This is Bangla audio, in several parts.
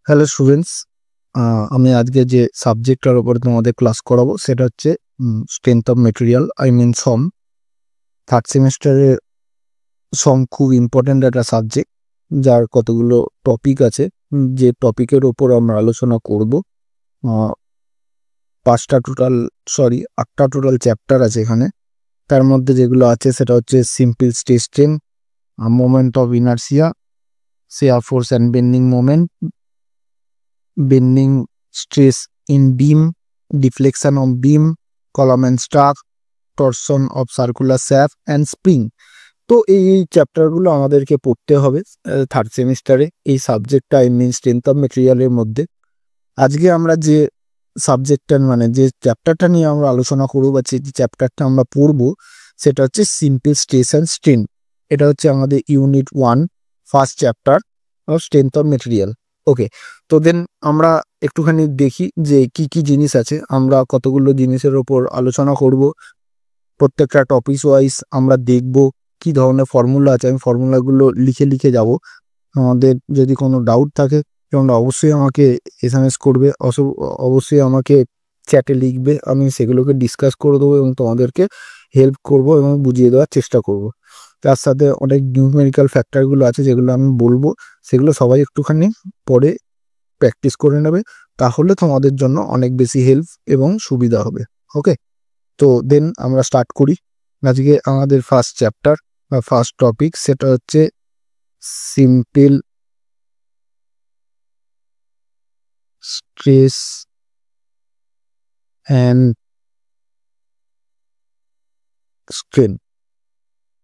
হ্যালো স্টুডেন্টস, আমি আজকে যে সাবজেক্টটার উপর তোমাদের ক্লাস করাবো সেটা হচ্ছে স্ট্রেংথ অফ মেটেরিয়াল, সম। থার্ড সেমিস্টারে সম খুব ইম্পর্ট্যান্ট একটা সাবজেক্ট, যার কতগুলো টপিক আছে, যে টপিকের ওপর আমরা আলোচনা করব। আটটা টোটাল চ্যাপ্টার আছে এখানে। তার মধ্যে যেগুলো আছে সেটা হচ্ছে simple stress strain, moment of inertia, shear force and bending moment, bending stress in beam, deflection of beam, column and stack, torsion of circular shaft and spring। তো এই চ্যাপ্টারগুলো আমাদেরকে পড়তে হবে থার্ড সেমিস্টারে এই সাবজেক্টটা, স্ট্রেংথ অফ মেটেরিয়ালের মধ্যে। আজকে আমরা যে সাবজেক্টটা যে চ্যাপ্টারটা নিয়ে আমরা আলোচনা করবো বা যে চ্যাপ্টারটা আমরা পড়বো সেটা হচ্ছে সিম্পল স্ট্রেস অ্যান্ড স্ট্রেন। এটা হচ্ছে আমাদের unit 1 first chapter of strength of material. Okay, তো দেন আমরা একটুখানি দেখি যে কি কি জিনিস আছে। আমরা কতগুলো জিনিসের ওপর আলোচনা করব, প্রত্যেকটা টপিক ওয়াইজ আমরা দেখব কি ধরনের ফর্মুলা আছে। আমি ফর্মুলাগুলো লিখে লিখে যাব। আমাদের যদি কোনো ডাউট থাকে তোমরা অবশ্যই আমাকে এসএমএস করবে, অবশ্যই আমাকে চ্যাটে লিখবে, আমি সেগুলোকে ডিসকাস করে দেবো এবং তোমাদেরকে হেল্প করব এবং বুঝিয়ে দেওয়ার চেষ্টা করব। তার সাথে অনেক নিউমেরিক্যাল ফ্যাক্টরগুলো আছে যেগুলো আমি বলবো, সেগুলো সবাই একটুখানি পরে প্র্যাকটিস করে নেবে, তাহলে তোমাদের জন্য অনেক বেশি হেল্প এবং সুবিধা হবে। ওকে, তো দেন আমরা স্টার্ট করি। আজকে আমাদের ফার্স্ট চ্যাপ্টার বা ফার্স্ট টপিক সেটা হচ্ছে সিম্পল স্ট্রেস অ্যান্ড স্ট্রেন।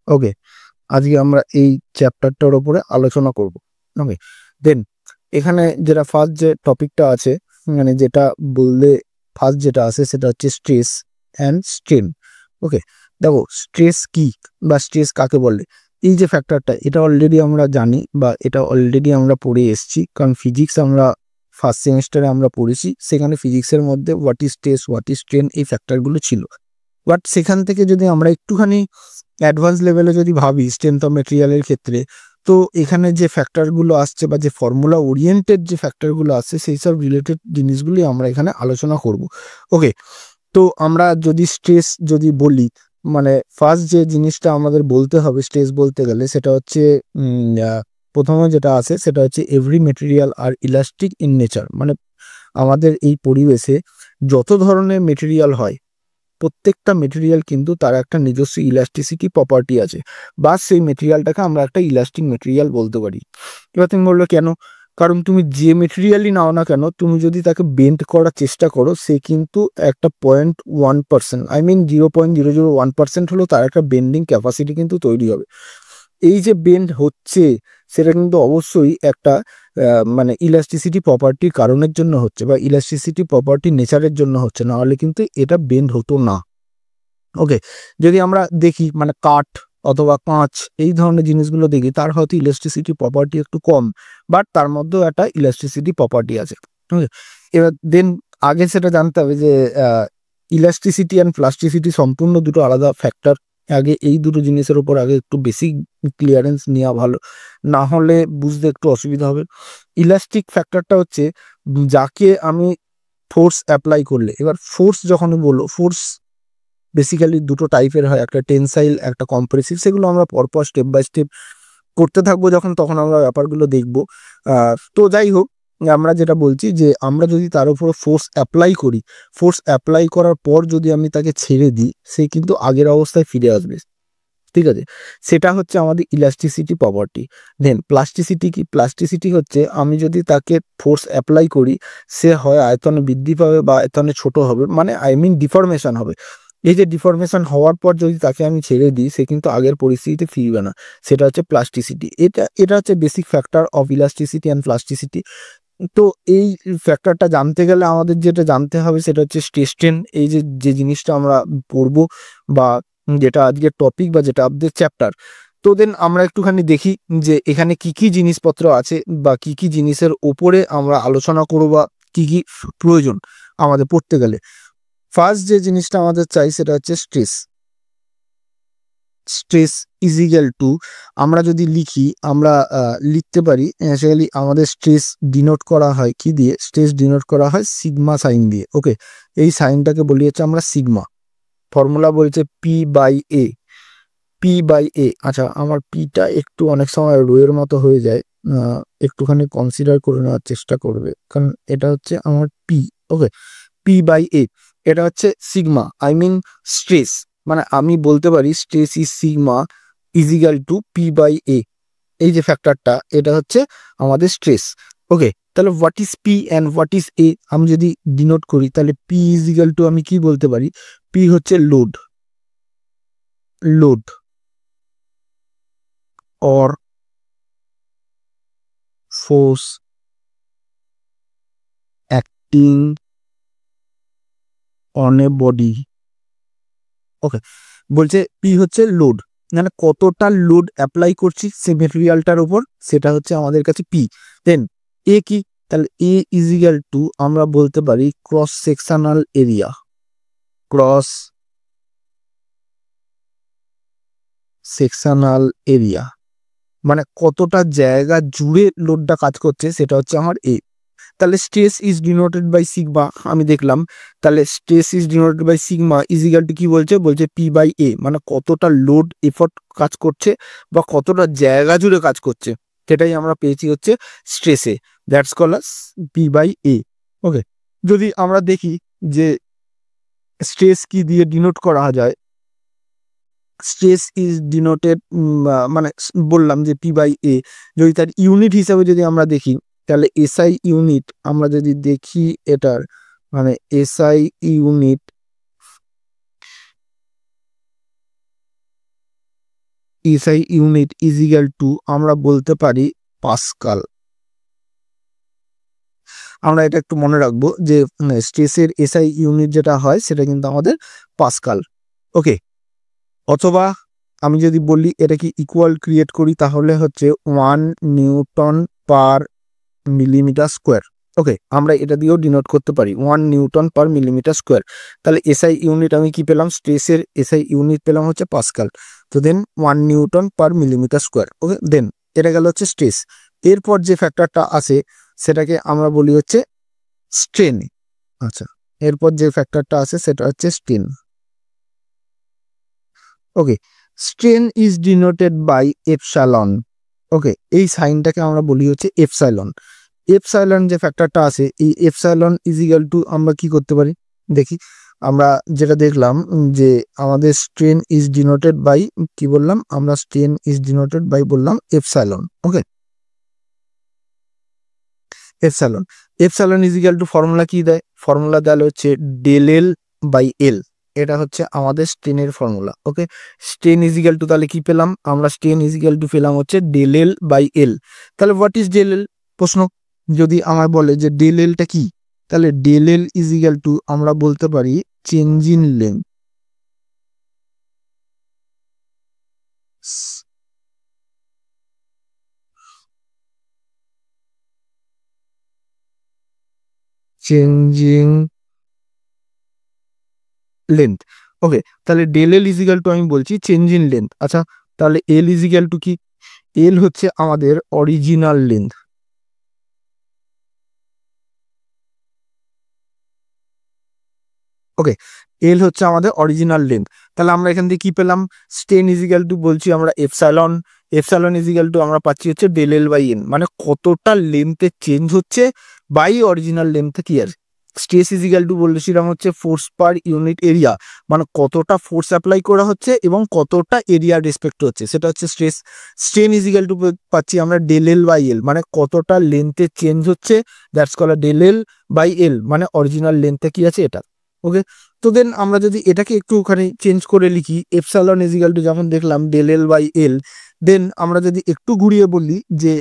ওকে, আজকে আমরা এই চ্যাপ্টারটার উপরে আলোচনা করব। ওকে, দেন এখানে যেটা ফার্স্ট যে টপিকটা আছে, যেটা বললে ফার্স্ট যেটা আছে সেটা হচ্ছে স্ট্রেস অ্যান্ড স্ট্রেন। ওকে, দেখো স্ট্রেস কি বা স্ট্রেস কাকে বলে, এই যে ফ্যাক্টরটা এটা অলরেডি আমরা জানি বা এটা অলরেডি আমরা পড়ে এসেছি, কারণ ফিজিক্স আমরা ফার্স্ট সেমিস্টারে আমরা পড়েছি। সেখানে ফিজিক্সের মধ্যে what is stress, what is strain, এই ফ্যাক্টরগুলো ছিল। বাট সেখান থেকে যদি আমরা একটুখানি অ্যাডভান্স লেভেলে যদি ভাবি স্ট্রেংথ অফ মেটেরিয়ালের ক্ষেত্রে, তো এখানে যে ফ্যাক্টরগুলো আসছে বা যে ফর্মুলা ওরিয়েন্টেড যে ফ্যাক্টরগুলো আসছে সেই সব রিলেটেড জিনিসগুলি আমরা এখানে আলোচনা করব। ওকে, তো আমরা যদি স্ট্রেস যদি বলি, ফার্স্ট যে জিনিসটা আমাদের বলতে হবে স্ট্রেস বলতে গেলে সেটা হচ্ছে প্রথমে যেটা আছে সেটা হচ্ছে every material are elastic in nature. আমাদের এই পরিবেশে যত ধরনের মেটেরিয়াল হয়, প্রত্যেকটা মেটেরিয়াল কিন্তু তার একটা নিজস্ব ইলাস্টিসিটি প্রপার্টি আছে, বা সেই মেটেরিয়ালটাকে আমরা একটা ইলাস্টিক মেটেরিয়াল বলতে পারি। এবার তুমি বললো কেন? কারণ তুমি যে মেটেরিয়ালই নাও না কেন, তুমি যদি তাকে বেন্ড করার চেষ্টা করো, সে কিন্তু একটা 0.1%, 0.001% হলো তার একটা বেন্ডিং ক্যাপাসিটি কিন্তু তৈরি হবে। এই যে বেন্ড হচ্ছে সেটা কিন্তু অবশ্যই একটা ইলাস্টিসিটি প্রপার্টির কারণের জন্য হচ্ছে, বা ইলাস্টিসিটি প্রপার্টি নেচারের জন্য হচ্ছে, না হলে কিন্তু এটা বেন্ড হতো না। ওকে, যদি আমরা দেখি কাঠ অথবা কাঁচ এই ধরনের জিনিসগুলো দেখি, তার হয়তো ইলাস্টিসিটি প্রপার্টি একটু কম, বাট তার মধ্যেও একটা ইলাস্টিসিটি প্রপার্টি আছে। ওকে, এবার দেন আগে সেটা জানতে হবে যে ইলাস্টিসিটি অ্যান্ড প্লাস্টিসিটি সম্পূর্ণ দুটো আলাদা ফ্যাক্টর। আগে এই দুটো জিনিসের উপর আগে একটু বেশি ক্লিয়ারেন্স নেওয়া ভালো, না হলে বুঝতে একটু অসুবিধা হবে। ইলাস্টিক ফ্যাক্টরটা হচ্ছে যাকে আমি ফোর্স অ্যাপ্লাই করলে, এবার ফোর্স যখন বললো, ফোর্স বেসিক্যালি দুটো টাইপের হয়, একটা টেনসাইল, একটা কম্প্রেসিভ। সেগুলো আমরা পরপর স্টেপ বাই স্টেপ করতে থাকবো, তখন আমরা ব্যাপারগুলো দেখবো। তো যাই হোক, আমরা যেটা বলছি যে আমরা যদি তার উপর ফোর্স অ্যাপ্লাই করি, ফোর্স অ্যাপ্লাই করার পর যদি আমি তাকে ছেড়ে দিই, সে কিন্তু আগের অবস্থায় ফিরে আসবে। ঠিক আছে, সেটা হচ্ছে আমাদের ইলাস্টিসিটি প্রপার্টি। দেন প্লাস্টিসিটি কি? প্লাস্টিসিটি হচ্ছে আমি যদি তাকে ফোর্স অ্যাপ্লাই করি, সে হয় আয়তনে বৃদ্ধি পাবে বা আয়তনে ছোট হবে, ডিফরমেশন হবে। এই যে ডিফরমেশন হওয়ার পর যদি তাকে আমি ছেড়ে দিই, সে কিন্তু আগের পরিস্থিতিতে ফিরবে না। সেটা হচ্ছে প্লাস্টিসিটি। এটা হচ্ছে basic factor of elasticity and plasticity. তো এই ফ্যাক্টরটা জানতে গেলে আমাদের যেটা জানতে হবে সেটা হচ্ছে স্ট্রেস স্ট্রেন। এই যে জিনিসটা আমরা পড়বো বা যেটা আজকের টপিক বা যেটা আমাদের চ্যাপ্টার। তো দেন আমরা একটুখানি দেখি যে এখানে কি কি জিনিসপত্র আছে বা কি কি জিনিসের ওপরে আমরা আলোচনা করবো বা কি কি প্রয়োজন আমাদের পড়তে গেলে। ফার্স্ট যে জিনিসটা আমাদের চাই সেটা হচ্ছে stress. Stress is equal to, আমরা যদি লিখি আমরা লিখতে পারি অ্যাকচুয়ালি আমাদের স্ট্রেস ডিনোট করা হয় কি দিয়ে, স্ট্রেস ডিনোট করা হয় সিগমা সাইন দিয়ে। ওকে, এই সাইনটাকে বলি হচ্ছে আমরা সিগমা। ফর্মুলা বলছে P by A, P by A. আচ্ছা, আমার পিটা একটু অনেক সময় রোয়ের মতো হয়ে যায়, একটুখানি কনসিডার করে নেওয়ার চেষ্টা করবে, কারণ এটা হচ্ছে আমার পি। ওকে, পি বাই এ, এটা হচ্ছে সিগমা, আই মিন স্ট্রেস। মানে আমি বলতে পারি stress is sigma is equal to P by A. এই যে ফ্যাক্টরটা, এটা হচ্ছে আমাদের স্ট্রেস। ওকে, তাহলে what is P and what is A আমি যদি ডিনোট করি, তাহলে পি ইজ ইকুয়াল টু আমি কি বলতে পারি, পি হচ্ছে load, load or force acting on a body। ওকে, বলছে পি হচ্ছে লোড, মানে কতটা লোড অ্যাপ্লাই করছি সে মেটেরিয়ালটার উপর, সেটা হচ্ছে আমাদের কাছে পি। দেন এ কি, তাহলে এ ইজ ইকুয়াল টু আমরা বলতে পারি cross sectional area, cross sectional area, মানে কতটা জায়গা জুড়ে লোডটা কাজ করছে সেটা হচ্ছে আমার এ। তাহলে stress is denoted by sigma, আমি দেখলাম, তাহলে stress is denoted by sigma is equal to কি বলছে, বলছে পি বাই এ, মানে কতটা লোড এফোর্ট কাজ করছে বা কতটা জায়গা জুড়ে কাজ করছে, সেটাই আমরা পেয়েছি হচ্ছে স্ট্রেসে, that's call as P by A. Okay, যদি আমরা দেখি যে স্ট্রেস কি দিয়ে ডিনোট করা যায়, স্ট্রেস ইজ ডিনোটেড, মানে বললাম যে পি বাই এ, যদি তার ইউনিট হিসাবে যদি আমরা দেখি, তাহলে এসআই ইউনিট আমরা যদি দেখি এটার, মানে SI unit, SI unit is equal to আমরা বলতে পারি পাস্কাল। আমরা এটা একটু মনে রাখবো যে স্ট্রেসের এসআই ইউনিট যেটা হয় সেটা কিন্তু আমাদের পাস্কাল। ওকে, অথবা আমি যদি বলি এটা কি ইকুয়াল ক্রিয়েট করি, তাহলে হচ্ছে 1 নিউটন পার মিলিমিটার স্কোয়ার। ওকে, আমরা এটা দিয়েও ডিনোট করতে পারি 1 নিউটন পার মিলিমিটার স্কোয়ার। তাহলে এসআই ইউনিট আমি কি পেলাম, স্ট্রেসের এসআই ইউনিট পেলাম হচ্ছে পাস্কাল। তো দেন 1 নিউটন পার মিলিমিটার স্কোয়ার। ওকে, দেন এটা গেল হচ্ছে স্ট্রেস। এরপর যে ফ্যাক্টরটা আসে সেটাকে আমরা বলি হচ্ছে স্ট্রেন। আচ্ছা, এরপর যে ফ্যাক্টরটা আসে সেটা হচ্ছে strain. Okay, strain is denoted by epsilon. Okay, এই সাইনটাকে আমরা বলি হচ্ছে এপসাইলন। এপসাইলন যে ফ্যাক্টরটা আছে, এই এপসাইলন ইজ ইকুয়াল টু আমরা কি করতে পারি দেখি, আমরা যেটা দেখলাম যে আমাদের স্ট্রেন ইজ ডিনোটেড বাই কি বললাম, আমরা স্ট্রেন ইজ ডিনোটেড বাই বললাম epsilon. Okay, epsilon, epsilon is equal two formula কি দেয়, ফর্মুলা দেওয়া হচ্ছে ডেল এল বাই এল, এটা হচ্ছে আমাদের স্ট্রেনের formula. Okay, strain is equal to তাহলে কি পেলাম আমরা, স্ট্রেন ইজ ইকুয়াল টু পেলাম হচ্ছে ডেল এল বাই এল। তাহলে হোয়াট ইজ ডেল এল, প্রশ্ন যদি আমার বলে যে ডেল এলটা কি, তাহলে del L is equal to আমরা বলতে পারি change in length, changing length. Okay, তাহলে del L is equal to আমি বলছি চেঞ্জ ইন লেন্থ। আচ্ছা, তাহলে এল ইজ ইকুয়াল টু কি, এল হচ্ছে আমাদের অরিজিনাল লেন্থ। ওকে, এল হচ্ছে আমাদের অরিজিনাল লেন্থ। তাহলে আমরা এখান থেকে কি পেলাম, স্ট্রেন ইজ ইকুয়াল টু বলছি আমরা epsilon, epsilon is equal to আমরা পাচ্ছি হচ্ছে ডেল এল বাই এন, মানে কতটা লেন্থে চেঞ্জ হচ্ছে বাই অরিজিনাল লেন্থে কি আছে। স্ট্রেস ইজ ইকুয়াল টু বলেছিলাম হচ্ছে ফোর্স পার ইউনিট এরিয়া, মানে কতটা ফোর্স অ্যাপ্লাই করা হচ্ছে এবং কতটা এরিয়া রেসপেক্ট হচ্ছে সেটা হচ্ছে stress. Strain is equal to পাচ্ছি আমরা ডেল এল বাই এল, মানে কতটা লেন্থে চেঞ্জ হচ্ছে, that's call del L by L, মানে অরিজিনাল লেন্থে কি আছে এটা। ওকে, তো দেন আমরা যদি এটাকে একটুখানি চেঞ্জ করে লিখি, এপসাইলন ইজ ইকুয়াল টু যেমন দেখলাম ডেল এল বাই এল, দেন আমরা যদি একটু ঘুরিয়ে বলি যে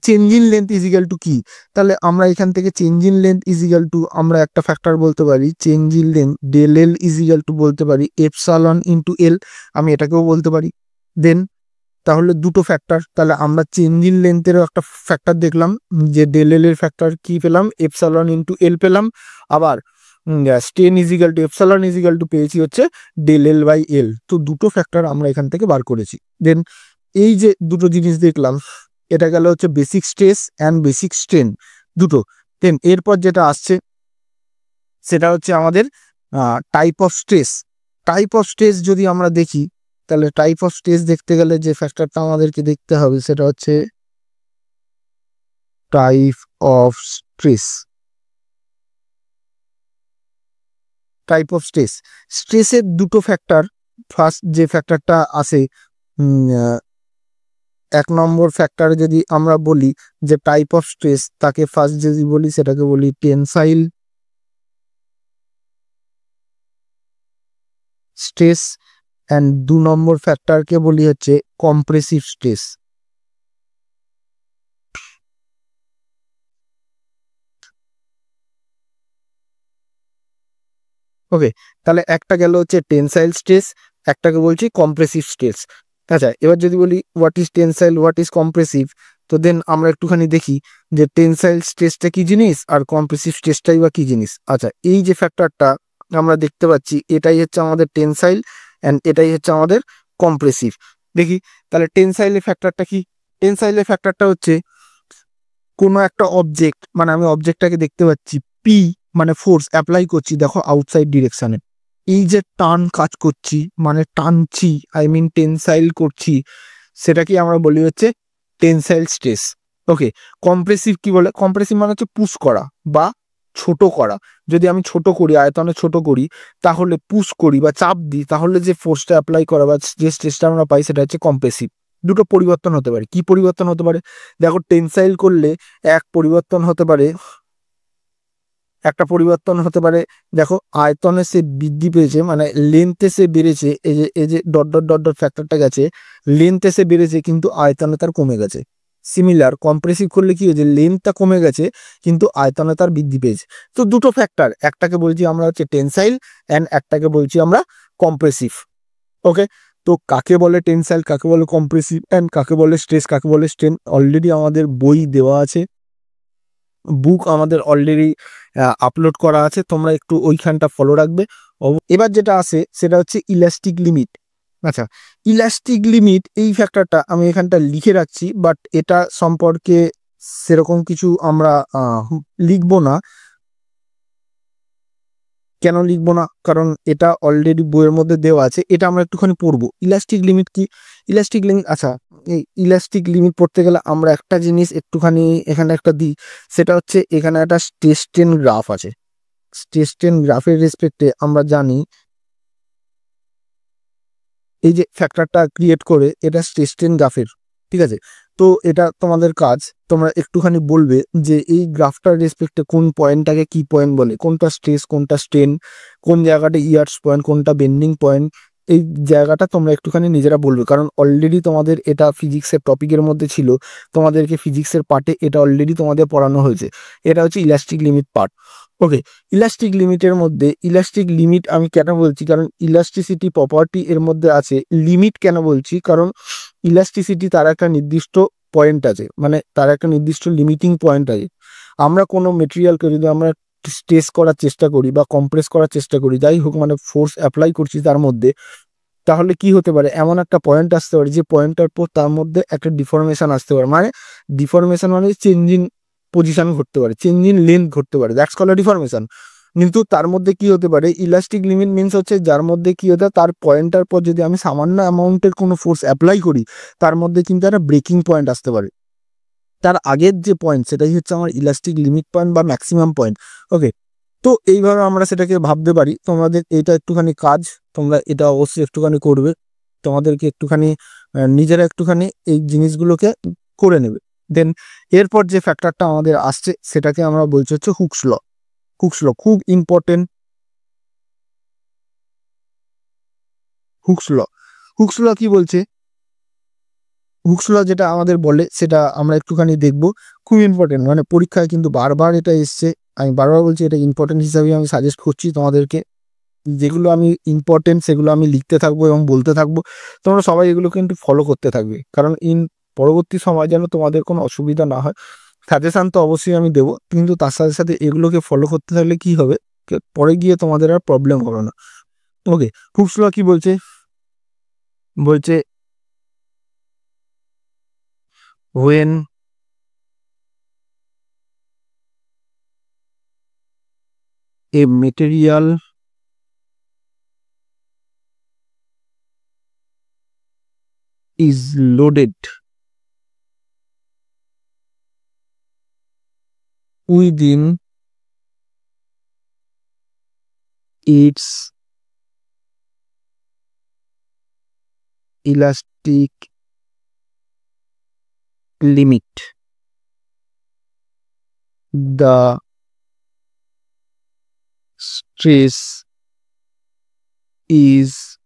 change in length is equal to কি, তাহলে আমরা এখান থেকে change in length is equal to আমরা একটা ফ্যাক্টর বলতে পারি change in length del L is equal to বলতে পারি এপসাইলন ইন্টু এল, আমি এটাকেও বলতে পারি। দেন তাহলে দুটো ফ্যাক্টর, তাহলে আমরা চেঞ্জ ইন লেন্থেরও একটা ফ্যাক্টর দেখলাম যে ডেল এল এর ফ্যাক্টর কি পেলাম, এপসাইলন ইন্টু এল পেলাম। আবার strain is equal to epsilon is equal to পেয়েছি হচ্ছে ডেল এল বাই এল। তো দুটো ফ্যাক্টর আমরা এখান থেকে বার করেছি। দেন এই যে দুটো জিনিস দেখলাম, এটা গেল হচ্ছে basic stress and basic strain দুটো। দেন এরপর যেটা আসছে সেটা হচ্ছে আমাদের type of stress. Type of stress যদি আমরা দেখি, তাহলে টাইপ অফ স্ট্রেস দেখতে গেলে যে ফ্যাক্টরটা আমাদেরকে দেখতে হবে সেটা হচ্ছে type of stress. Type of stress, স্ট্রেসের দুটো ফ্যাক্টর। ফার্স্ট যে ফ্যাক্টরটা আসে, এক নম্বর ফ্যাক্টর যদি আমরা বলি যে টাইপ অফ স্ট্রেস, তাকে ফার্স্ট যদি বলি সেটাকে বলি টেনসাইল স্ট্রেস, অ্যান্ড 2 নম্বর ফ্যাক্টরকে বলি হচ্ছে কম্প্রেসিভ স্ট্রেস। ওকে, তাহলে একটা গেল হচ্ছে টেনসাইল স্ট্রেস, একটাকে বলছি কম্প্রেসিভ স্ট্রেস। আচ্ছা, এবার যদি বলি what is tensile, what is compressive, তো দেন আমরা একটুখানি দেখি যে টেনসাইল স্ট্রেসটা কি জিনিস আর কম্প্রেসিভ স্ট্রেসটাই বা কি জিনিস। আচ্ছা, এই যে ফ্যাক্টরটা আমরা দেখতে পাচ্ছি এটাই হচ্ছে আমাদের টেনসাইল অ্যান্ড এটাই হচ্ছে আমাদের কম্প্রেসিভ। দেখি তাহলে টেনসাইলের ফ্যাক্টরটা কি। টেনসাইলের ফ্যাক্টরটা হচ্ছে কোনো একটা অবজেক্ট, মানে আমি অবজেক্টটাকে দেখতে পাচ্ছি, পি মানে ফোর্স অ্যাপ্লাই করছি, দেখো আউটসাইড ডিরেকশনে, এই যে টান কাজ করছি মানে টানছি, আই মিন টেনসাইল করছি, সেটাকে আমরা বলি হচ্ছে টেনসাইল স্ট্রেস। ওকে, কম্প্রেসিভ কি বলে, কম্প্রেসিভ মানে হচ্ছে পুশ করা বা ছোট করা। যদি আমি ছোট করি, আয়তনে ছোট করি, তাহলে পুশ করি বা চাপ দিই, তাহলে যে ফোর্সটা অ্যাপ্লাই করা বা যে স্ট্রেসটা আমরা পাই সেটা হচ্ছে কম্প্রেসিভ। দুটো পরিবর্তন হতে পারে। কি পরিবর্তন হতে পারে, দেখো টেনসাইল করলে এক পরিবর্তন হতে পারে, একটা পরিবর্তন হতে পারে, দেখো আয়তনে সে বৃদ্ধি পেয়েছে মানে লেন্থে সে বেড়েছে, এই যে ডট ডট ডট ডট ফ্যাক্টরটা গেছে, লেন্থে সে বেড়েছে কিন্তু আয়তনে তার কমে গেছে। সিমিলার কম্প্রেসিভ করলে কি হয়েছে, লেন্থটা কমে গেছে কিন্তু আয়তনে তার বৃদ্ধি পেয়েছে। তো দুটো ফ্যাক্টর, একটাকে বলছি আমরা হচ্ছে টেনসাইল অ্যান্ড একটাকে বলছি আমরা কম্প্রেসিভ। ওকে, তো কাকে বলে টেনসাইল, কাকে বলে কম্প্রেসিভ অ্যান্ড কাকে বলে স্ট্রেস, কাকে বলে স্ট্রেন, অলরেডি আমাদের বই দেওয়া আছে, বুক আমাদের অলরেডি আপলোড করা আছে, তোমরা একটু ওইখানটা ফলো রাখবে। এবার যেটা আছে সেটা হচ্ছে ইলাস্টিক লিমিট। আচ্ছা, ইলাস্টিক লিমিট এই ফ্যাক্টরটা আমি এখানটা লিখে রাখছি, বাট এটা সম্পর্কে সেরকম কিছু আমরা লিখবো না। কেন লিখবো না, কারণ এটা অলরেডি বইয়ের মধ্যে দেওয়া আছে, এটা আমরা একটুখানি পড়বো। ইলাস্টিক লিমিট কি, ইলাস্টিক লিমিট, আচ্ছা এই ইলাস্টিক লিমিট পড়তে গেলে আমরা একটা জিনিস একটুখানি এখানে একটা দিই, সেটা হচ্ছে এখানে একটা স্ট্রেস গ্রাফ আছে। স্ট্রেস গ্রাফের রেসপেক্টে আমরা জানি এই যে ফ্যাক্টরটা ক্রিয়েট করে এটা স্ট্রেস গ্রাফের, ঠিক আছে। তো এটা তোমাদের কাজ, তোমরা একটুখানি বলবে যে এই গ্রাফটার রেসপেক্টে কোন পয়েন্টটাকে কি পয়েন্ট বলে, কোনটা স্ট্রেস কোনটা স্ট্রেন, কোন জায়গাটা ইয়ার্স পয়েন্ট কোনটা বেন্ডিং পয়েন্ট, এই জায়গাটা তোমরা একটুখানি নিজেরা বলবে, কারণ অলরেডি তোমাদের এটা ফিজিক্সের টপিকের মধ্যে ছিল, তোমাদেরকে ফিজিক্সের পার্টে এটা অলরেডি তোমাদের পড়ানো হয়েছে। এটা হচ্ছে ইলাস্টিক লিমিট পার্ট। ওকে, ইলাস্টিক লিমিটের মধ্যে, ইলাস্টিক লিমিট আমি কেন বলছি, কারণ ইলাস্টিসিটি প্রপার্টি এর মধ্যে আছে। লিমিট কেন বলছি, কারণ ইলাস্টিসিটি তার একটা নির্দিষ্ট পয়েন্ট আছে, মানে তার একটা নির্দিষ্ট লিমিটিং পয়েন্ট আছে। আমরা কোনো মেটেরিয়ালকে যদি আমরা স্ট্রেস করার চেষ্টা করি বা কম্প্রেস করার চেষ্টা করি, যাই হোক মানে ফোর্স অ্যাপ্লাই করছি তার মধ্যে, তাহলে কি হতে পারে, এমন একটা পয়েন্ট আসতে পারে যে পয়েন্টটার পর তার মধ্যে একটা ডিফরমেশন আসতে পারে, মানে ডিফরমেশন মানে চেঞ্জ ইন পজিশন ঘটতে পারে, চেঞ্জ ইন লেন্থ ঘটতে পারে, দ্যাটস কল্ড ডিফরমেশন। কিন্তু তার মধ্যে কি হতে পারে, ইলাস্টিক লিমিট মিনস হচ্ছে যার মধ্যে কি হতে তার পয়েন্টটার পর যদি আমি সামান্য অ্যামাউন্টের কোনো ফোর্স অ্যাপ্লাই করি, তার মধ্যে কিন্তু একটা ব্রেকিং পয়েন্ট আসতে পারে। তার আগের যে পয়েন্ট সেটাই হচ্ছে আমার ইলাস্টিক লিমিট পয়েন্ট বা ম্যাক্সিমাম পয়েন্ট। ওকে, তো এইভাবে আমরা সেটাকে ভাবতে পারি। তোমাদের এটা একটুখানি কাজ, তোমরা এটা অবশ্যই একটুখানি করবে, তোমাদেরকে একটুখানি নিজেরা একটুখানি এই জিনিসগুলোকে করে নেবে। দেন এরপর যে ফ্যাক্টরটা আমাদের আসছে সেটাকে আমরা বলছি হচ্ছে হুকস ল। হুকস ল খুব ইম্পর্টেন্ট। হুকস ল, হুকস ল কি বলছে, হুকস ল যেটা আমাদের বলে সেটা আমরা একটুখানি দেখবো, খুব ইম্পর্টেন্ট, মানে পরীক্ষায় কিন্তু বারবার এটা এসছে। আমি বারবার বলছি এটা ইম্পর্টেন্ট হিসাবে আমি সাজেস্ট করছি তোমাদেরকে, যেগুলো আমি ইম্পর্টেন্ট সেগুলো আমি লিখতে থাকবো এবং বলতে থাকবো, তোমরা সবাই এগুলো কিন্তু ফলো করতে থাকবে, কারণ পরবর্তী সময় যেন তোমাদের কোনো অসুবিধা না হয়। সাজেশান তো অবশ্যই আমি দেবো, কিন্তু তার সাথে সাথে এগুলোকে ফলো করতে থাকলে কি হবে, পরে গিয়ে তোমাদের আর প্রবলেম হবে না। ওকে, হুকস ল কি বলছে? বলছে when a material is loaded within its elastic limit, the stress is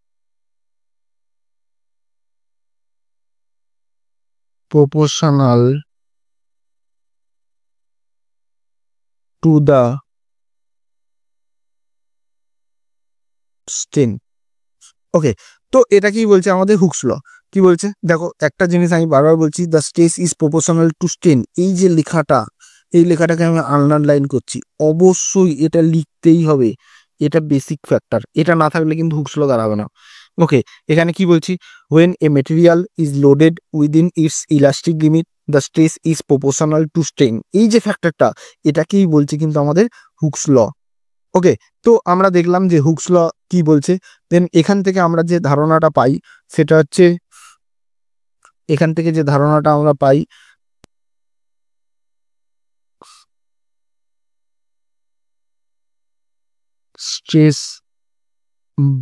proportional to the strain. ওকে, তো এটা কি বলছে আমাদের হুকস ল? কি বলছে দেখো, একটা জিনিস আমি বারবার বলছি, the stress is proportional to strain. এই যে লেখাটা, এই লেখাটাকে আমি আন্ডারলাইন করছি, অবশ্যই এটা লিখতেই হবে। এটা বেসিক ফ্যাক্টর, এটা না থাকলে কিন্তু হুকস ল দাঁড়াবে না। ওকে, এখানে কি বলছি, when a material is loaded within its elastic limit the stress is proportional to strain। এই যে ফ্যাক্টরটা, এটাকেই বলছে কিন্তু আমাদের হুকস ল। ওকে, তো আমরা দেখলাম যে হুকস ল কি বলছে। দেন এখান থেকে আমরা যে ধারণাটা পাই সেটা হচ্ছে, এখান থেকে যে ধারণাটা আমরা পাই, stress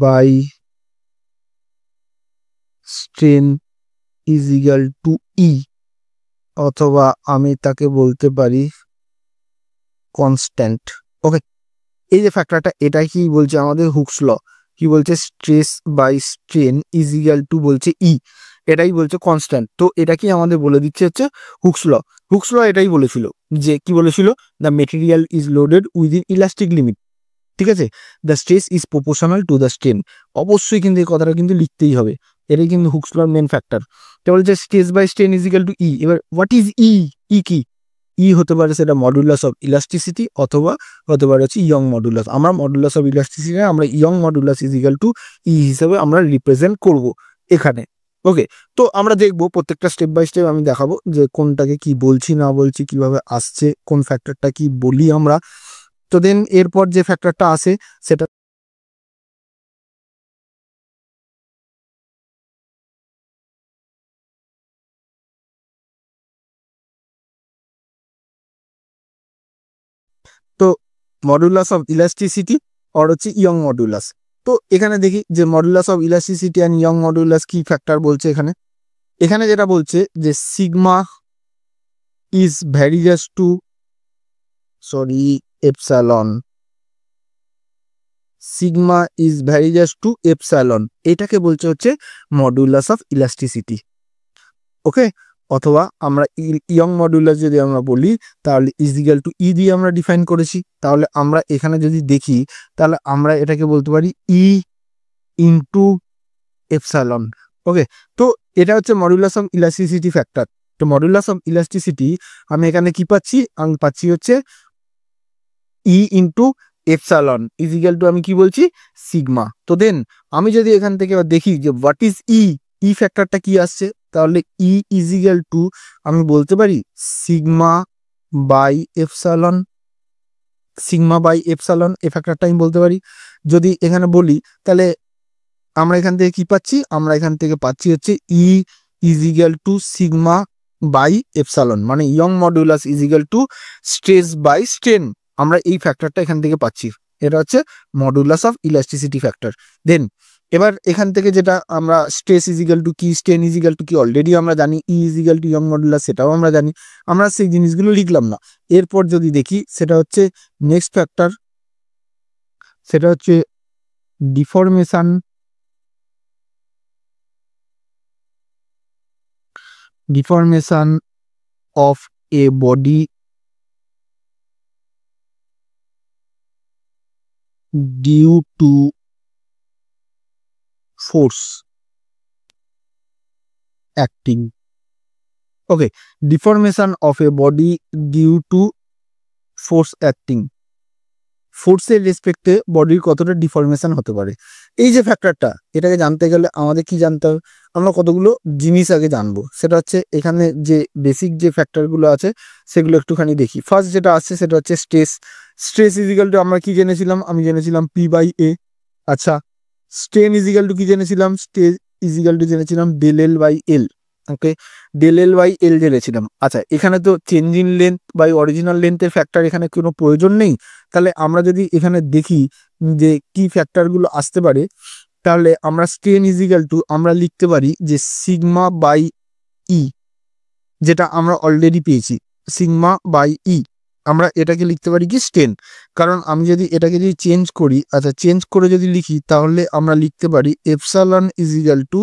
by strain is equal to E, অথবা আমি তাকে বলতে পারি কনস্ট্যান্ট। ওকে, এই যে ফ্যাক্টরটা, এটাই কি বলছে আমাদের হুকস ল। কি বলছে, stress by strain is equal to বলছে ই, এটাই বলছে কনস্ট্যান্ট। তো এটা কি আমাদের বলে দিচ্ছে হচ্ছে হুকস ল। হুকস ল এটাই বলেছিল, যে কি বলেছিল, the material is loaded within elastic limit, ঠিক আছে, the stress is proportional to the strain. অবশ্যই কিন্তু এই কথাটা কিন্তু লিখতেই হবে, এটাই কিন্তু হুকস লর মেন ফ্যাক্টর। তো বলছে stress by strain is equal to E. এবার হোয়াট ইজ ই? ই কি? ই হতে পারে সেটা মডুলাস অফ ইলাস্টিসিটি, অথবা হতে পারে হচ্ছে ইয়ং মডুলাস। আমরা মডুলাস অফ ইলাস্টিসিটি আমরা Young modulus is equal to E হিসেবে আমরা রিপ্রেজেন্ট করব এখানে। ওকে, তো আমরা দেখবো প্রত্যেকটা স্টেপ বাই স্টেপ, আমি দেখাবো যে কোনটাকে কি বলছি না বলছি, কিভাবে আসছে, কোন ফ্যাক্টরটা কি বলি আমরা। তো দেন এরপর যে ফ্যাক্টরটা আসে সেটা, তো মডুলাস অফ ইলাস্টিসিটি আর হচ্ছে ইয়ং মডুলাস। তো এখানে দেখি যে modulus of elasticity and Young modulus কি ফ্যাক্টর বলছে এখানে। এখানে যেটা বলছে যে sigma is various to epsilon, sigma is various to epsilon, এটাকে বলছে হচ্ছে মডুলাস অফ ইলাস্টিসিটি। ওকে, অথবা আমরা ইয়ং মডুলাস যদি আমরা বলি, তাহলে ইজিক্যাল টু ই দিয়ে আমরা ডিফাইন করেছি। তাহলে আমরা এখানে যদি দেখি, তাহলে আমরা এটাকে বলতে পারি ই ইন্টু এপসালন। ওকে, তো এটা হচ্ছে মডুলাস অফ ইলাস্টিসিটি ফ্যাক্টর। তো মডুলাস অফ ইলাস্টিসিটি আমি এখানে কি পাচ্ছি, আমি পাচ্ছি হচ্ছে ই ইন্টু এপসালন ইজিক্যাল টু আমি কি বলছি, সিগমা। তো দেন আমি যদি এখান থেকে দেখি যে হোয়াট ইজ ই, ই ফ্যাক্টরটা কি আসছে, তাহলে ই ইজিক্যাল টু আমি বলতে পারি sigma by epsilon, sigma by epsilon এই ফ্যাক্টরটা আমি বলতে পারি। যদি এখানে বলি, তাহলে আমরা এখান থেকে কি পাচ্ছি, আমরা এখান থেকে পাচ্ছি হচ্ছে E is equal to sigma by epsilon, মানে Young modulus is equal to stress by strain. আমরা এই ফ্যাক্টরটা এখান থেকে পাচ্ছি, এটা হচ্ছে modulus of elasticity factor. Then এবার এখান থেকে যেটা আমরা স্ট্রেস ইজিক্যাল টু কি, স্ট্রেন ইজিক্যাল টু কি অলরেডি আমরা জানি, E is equal to Young modulus সেটাও আমরা জানি, আমরা সেই জিনিসগুলো লিখলাম না। এরপর যদি দেখি সেটা হচ্ছে নেক্সট ফ্যাক্টর, সেটা হচ্ছে deformation of a body due to force acting। Okay, deformation of a body due to force acting। ফোর্সের রেসপেক্টে বডির কতটা ডিফরমেশন হতে পারে। এই যে ফ্যাক্টরটা, এটাকে জানতে গেলে আমাদের কি জানতে হবে, আমরা কতগুলো জিনিস আগে জানবো। সেটা হচ্ছে এখানে যে বেসিক যে ফ্যাক্টরগুলো আছে সেগুলো একটুখানি দেখি। ফার্স্ট যেটা আসছে সেটা হচ্ছে স্ট্রেস। স্ট্রেস ইজিক্যাল টু আমরা কি জেনেছিলাম, আমি জেনেছিলাম P/A। আচ্ছা, স্ট্রেন ইজিক্যাল টু কি জেনেছিলাম, স্ট্রেস ইজিক্যাল টু জেনেছিলাম del L/L। Okay, del L/L জেনেছিলাম। আচ্ছা, এখানে তো change in length by original লেন্থের ফ্যাক্টর এখানে কোনো প্রয়োজন নেই। তাহলে আমরা যদি এখানে দেখি যে কি ফ্যাক্টরগুলো আসতে পারে, তাহলে আমরা স্ট্রেন ইজিক্যাল টু আমরা লিখতে পারি যে σ/E, যেটা আমরা অলরেডি পেয়েছি σ/E। আমরা এটাকে লিখতে পারি কি স্ট্রেন। কারণ আমি যদি এটাকে যদি চেঞ্জ করি, আচ্ছা চেঞ্জ করে যদি লিখি, তাহলে আমরা লিখতে পারি এপসালন ইজিক্যাল টু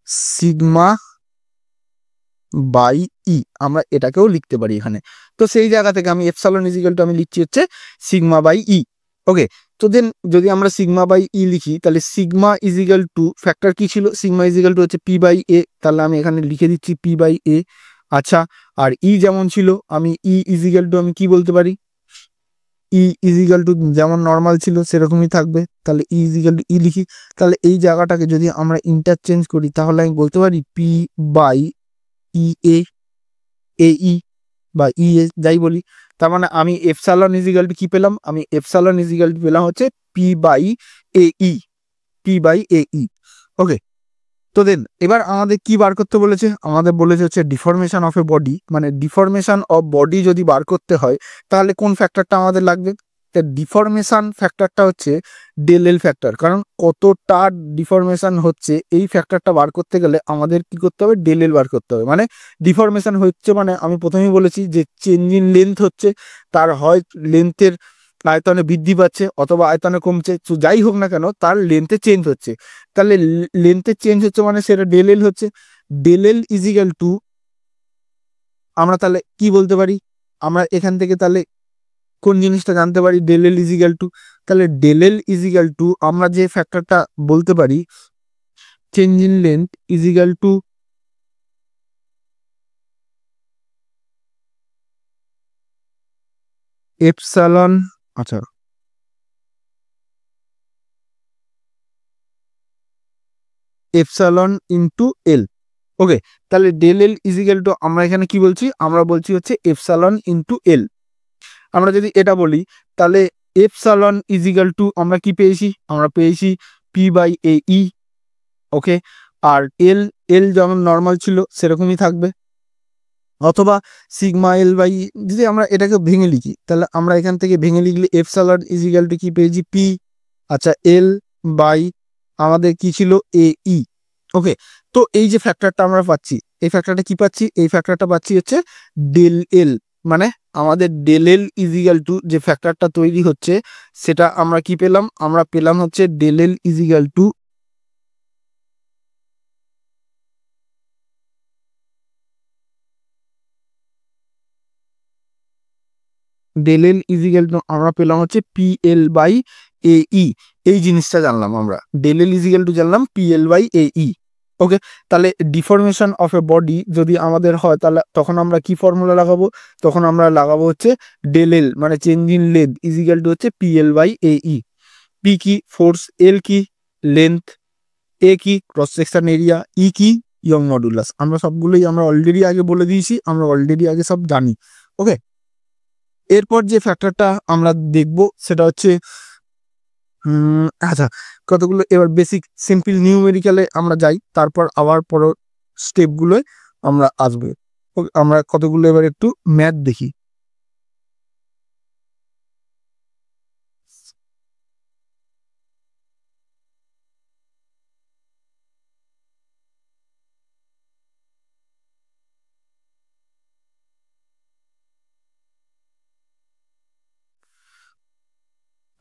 σ/E। আমরা এটাকেও লিখতে পারি এখানে। তো সেই জায়গা থেকে আমি এপসালন ইজিক্যাল টু আমি লিখছি হচ্ছে σ/E। ওকে, তো দেন যদি আমরা σ/E লিখি, তাহলে সিগমা ইজিক্যাল টু ফ্যাক্টর কি ছিল, সিগমা ইজিক্যাল টু হচ্ছে P/A। তাহলে আমি এখানে লিখে দিচ্ছি P/A। আচ্ছা, আর ই যেমন ছিল, আমি ই ইজিক্যাল টু আমি কি বলতে পারি, ই ইজিক্যাল টু যেমন নর্মাল ছিল সেরকমই থাকবে। তাহলে ই ইজিক্যাল টু ই লিখি। তাহলে এই জায়গাটাকে যদি আমরা ইন্টারচেঞ্জ করি, তাহলে আমি বলতে পারি P/E/AE বা EA যাই বলি। তার মানে আমি এপসালন ইজিক্যাল টু কি পেলাম, আমি এপসালন ইজিক্যাল টু পেলাম হচ্ছে P/AE। P/AE। ওকে, তো দেন এবার আমাদের কি বার করতে বলেছে, আমাদের বলেছে হচ্ছে ডিফরমেশন অফ এ বডি। মানে ডিফরমেশন অফ বডি যদি বার করতে হয়, তাহলে কোন ফ্যাক্টরটা আমাদের লাগবে, ডিফরমেশন ফ্যাক্টরটা হচ্ছে del L ফ্যাক্টর। কারণ কতটা ডিফরমেশন হচ্ছে এই ফ্যাক্টরটা বার করতে গেলে আমাদের কি করতে হবে, del L বার করতে হবে। মানে ডিফরমেশন হচ্ছে মানে আমি প্রথমেই বলেছি যে চেঞ্জ ইন লেন্থ হচ্ছে, তার হয় লেন্থের আয়তনে বৃদ্ধি পাচ্ছে অথবা আয়তনে কমছে, তো যাই হোক না কেন তার লেন্থে চেঞ্জ হচ্ছে। তাহলে লেন্থে চেঞ্জ হচ্ছে মানে সেটা del L হচ্ছে। del L ইজিক্যাল টু আমরা তাহলে কি বলতে পারি, আমরা এখান থেকে তাহলে কোন জিনিসটা জানতে পারি, del L ইজিক্যাল টু, তাহলে del L ইজিক্যাল টু আমরা যে ফ্যাক্টরটা বলতে পারি, change in length is equal to epsilon, আচ্ছা এপসালন ইন্টু এল। ওকে, তাহলে del L ইজিক্যাল টু আমরা এখানে কি বলছি, আমরা বলছি হচ্ছে এপসালন ইন্টু এল। আমরা যদি এটা বলি, তাহলে এপসালন ইজিক্যাল টু আমরা কি পেয়েছি, আমরা পেয়েছি P/AE। ওকে, আর এল, এল যেমন নর্মাল ছিল সেরকমই থাকবে, অথবা σ/L/E। যদি আমরা এটাকে ভেঙে লিখি, তাহলে আমরা এখান থেকে ভেঙে লিখলে এপসালন ইজিক্যাল টু কি পেয়েছি P, আচ্ছা L বাই আমাদের কি ছিল AE। ওকে, তো এই যে ফ্যাক্টরটা আমরা পাচ্ছি, এই ফ্যাক্টরটা কি পাচ্ছি, এই ফ্যাক্টরটা পাচ্ছি হচ্ছে del L। মানে আমাদের del L ইজিক্যাল টু যে ফ্যাক্টরটা তৈরি হচ্ছে সেটা আমরা কি পেলাম, আমরা পেলাম হচ্ছে del L is equal to del L is equal to আমরা পেলাম হচ্ছে PL/AE। এই জিনিসটা জানলাম আমরা, del L ইজিক্যাল টু জানলাম PL/AE। ওকে, তাহলে ডিফরমেশন অফ এ বডি যদি আমাদের হয়, তাহলে তখন আমরা কি ফর্মুলা লাগাবো, তখন আমরা লাগাবো হচ্ছে del L মানে change in length is equal to হচ্ছে PL/AE। P কি ফোর্স, L কি লেন্থ, A কি ক্রস সেকশন এরিয়া, E কি ইয়ং মডুলাস। আমরা সবগুলোই আমরা অলরেডি আগে বলে দিয়েছি, আমরা অলরেডি আগে সব জানি। ওকে, এরপর যে ফ্যাক্টরটা আমরা দেখব সেটা হচ্ছে আচ্ছা কতগুলো এবার বেসিক সিম্পল নিউমেরিক্যালে আমরা যাই, তারপর আবার পর স্টেপগুলোয় আমরা আসবো। আমরা কতগুলো এবার একটু ম্যাথ দেখি।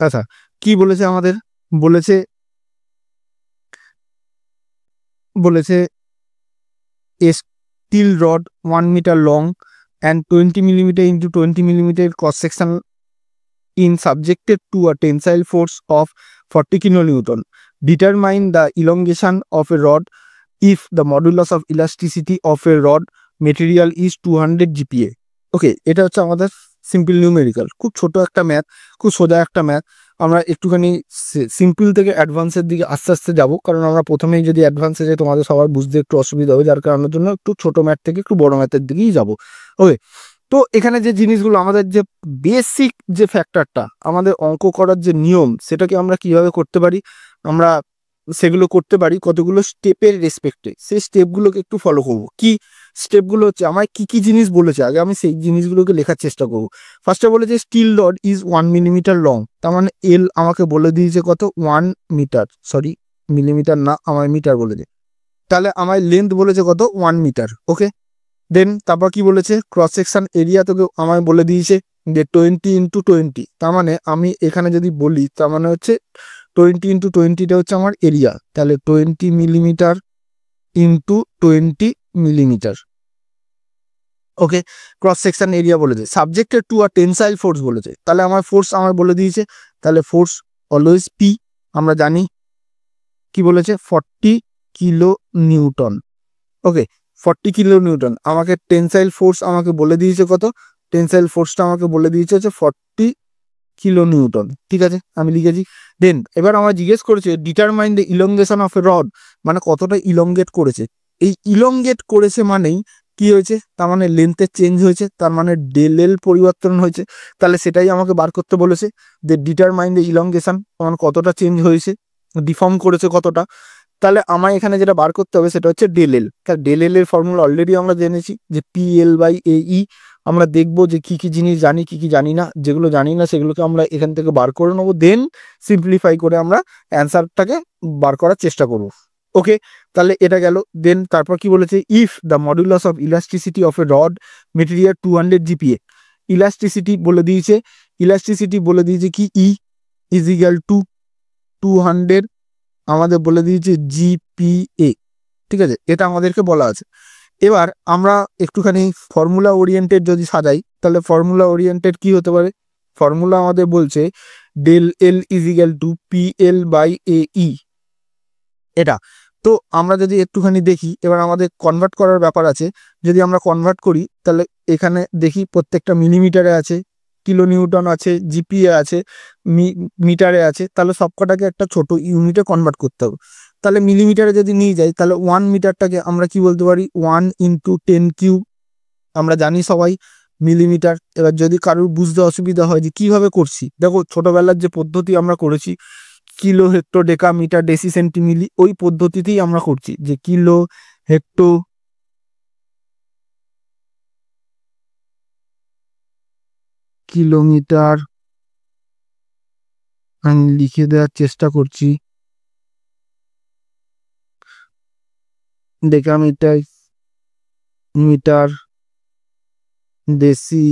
আচ্ছা, কি বলেছে আমাদের, বলেছে বলেছে a steel rod 1 meter long and 20 millimeter into 20 millimeter cross section in subjected to a tensile force of 40 kilonewton. Determine the elongation of a rod if the modulus of elasticity of a rod material is 200 GPa. ওকে, এটা হচ্ছে আমাদের সিম্পল নিউমেরিক্যাল, খুব ছোট একটা ম্যাথ, খুব সোজা একটা ম্যাথ। আমরা একটুখানি সিম্পল থেকে অ্যাডভান্সের দিকে আস্তে আস্তে যাবো, কারণ আমরা প্রথমেই যদি অ্যাডভান্সে যাই তোমাদের সবার বুঝতে একটু অসুবিধা হবে, যার কারণের জন্য একটু ছোট ম্যাথ থেকে একটু বড় ম্যাথের দিকেই যাবো। ওকে, তো এখানে যে জিনিসগুলো আমাদের যে বেসিক যে ফ্যাক্টরটা, আমাদের অঙ্ক করার যে নিয়ম, সেটাকে আমরা কিভাবে করতে পারি, আমরা সেগুলো করতে পারি কতগুলো স্টেপের রেসপেক্টে। সেই স্টেপগুলোকে একটু ফলো করবো। কি স্টেপগুলো হচ্ছে, আমায় কি কি জিনিস বলেছে আগে আমি সেই জিনিসগুলোকে লেখার চেষ্টা করবো। ফার্স্টে বলেছে still rod is 1 millimetre long, তার মানে এল আমাকে বলে দিয়েছে কত, 1 মিটার, সরি মিলিমিটার না, আমায় মিটার বলেছে, তাহলে আমায় লেন্থ বলেছে কত, 1 মিটার। ওকে, দেন তারপর কি বলেছে, ক্রস সেকশন এরিয়া তোকে আমায় বলে দিয়েছে যে 20 × 20, তার মানে আমি এখানে যদি বলি, তার মানে হচ্ছে 20 × 20টা হচ্ছে আমার এরিয়া, তাহলে 20 millimetre into 20 millimetre. Okay, cross section area বলেছে। সাবজেক্টেড টু আর টেনসাইল ফোর্স বলেছে, তাহলে আমার ফোর্স আমার বলে দিয়েছে, তাহলে ফোর্স অলওয়েজ পি, আমরা জানি কি বলেছে 40 কিলো নিউটন। ওকে, 40 কিলো নিউটন। আমাকে টেনসাইল ফোর্স আমাকে বলে দিয়েছে কত, টেনসাইল ফোর্সটা আমাকে বলে দিয়েছে হচ্ছে 40 কিলো নিউটন। ঠিক আছে, আমি লিখেছি। দেন এবার আমার জিজ্ঞেস করেছে determine the elongation of A rod, মানে কতটা ইলংগেট করেছে। এই ইলংগেট করেছে মানেই কি হয়েছে, তার মানে লেন্থের চেঞ্জ হয়েছে, তার মানে ডেল এল পরিবর্তন হয়েছে, তাহলে সেটাই আমাকে বার করতে বলেছে। যে ডিটারমাইন দ্য ইলংগেশন, মানে কতটা চেঞ্জ হয়েছে, ডিফর্ম করেছে কতটা, তাহলে আমার এখানে যেটা বার করতে হবে সেটা হচ্ছে ডেল এল। ডেল এল এর ফর্মুলা অলরেডি আমরা জেনেছি যে PL/AE। আমরা দেখবো যে কি কি জিনিস জানি, কি কি জানি না, যেগুলো জানি না সেগুলোকে আমরা এখান থেকে বার করে নেবো, দেন সিম্পলিফাই করে আমরা অ্যান্সারটাকে বার করার চেষ্টা করব। ওকে, তাহলে এটা গেল। দেন তারপর কি বলেছে, if the modulus of elasticity of A rod material 200 GPa, elasticity বলে দিয়েছে, ইলাস্টিসিটি বলে দিয়েছে কি E ইজ ইকুয়াল টু 200, আমাদের বলে দিয়েছে GPa। ঠিক আছে, এটা আমাদেরকে বলা আছে। এবার আমরা একটুখানি ফর্মুলা ওরিয়েন্টেড যদি সাজাই, তাহলে ফর্মুলা ওরিয়েন্টেড কি হতে পারে, ফর্মুলা আমাদের বলছে del L is equal to PL/AE, এটা। তো আমরা যদি একটুখানি দেখি, এবার আমাদের কনভার্ট করার ব্যাপার আছে। যদি আমরা কনভার্ট করি, তাহলে এখানে দেখি প্রত্যেকটা মিলিমিটারে আছে, কিলো নিউটন আছে, GPa আছে, মিটারে আছে, তাহলে সবকটাকে একটা ছোট ইউনিটে কনভার্ট করতে হবে। তাহলে মিলিমিটারে যদি নিয়ে যাই, তাহলে 1 মিটারটাকে আমরা কি বলতে পারি, 1 × 10³ আমরা জানি সবাই মিলিমিটার। এবার যদি কারোর বুঝতে অসুবিধা হয় যে কিভাবে করছি, দেখো ছোটবেলার যে পদ্ধতি আমরা করেছি, কিলো, হেক্টো, ডেকা, মিটার, ডেসি, সেন্টি, মিলি, ওই পদ্ধতিতেই আমরা করছি, যে কিলো, হেক্টো, কিলোমিটার, আমি লিখে দেওয়ার চেষ্টা করছি, decametre, metre, deci,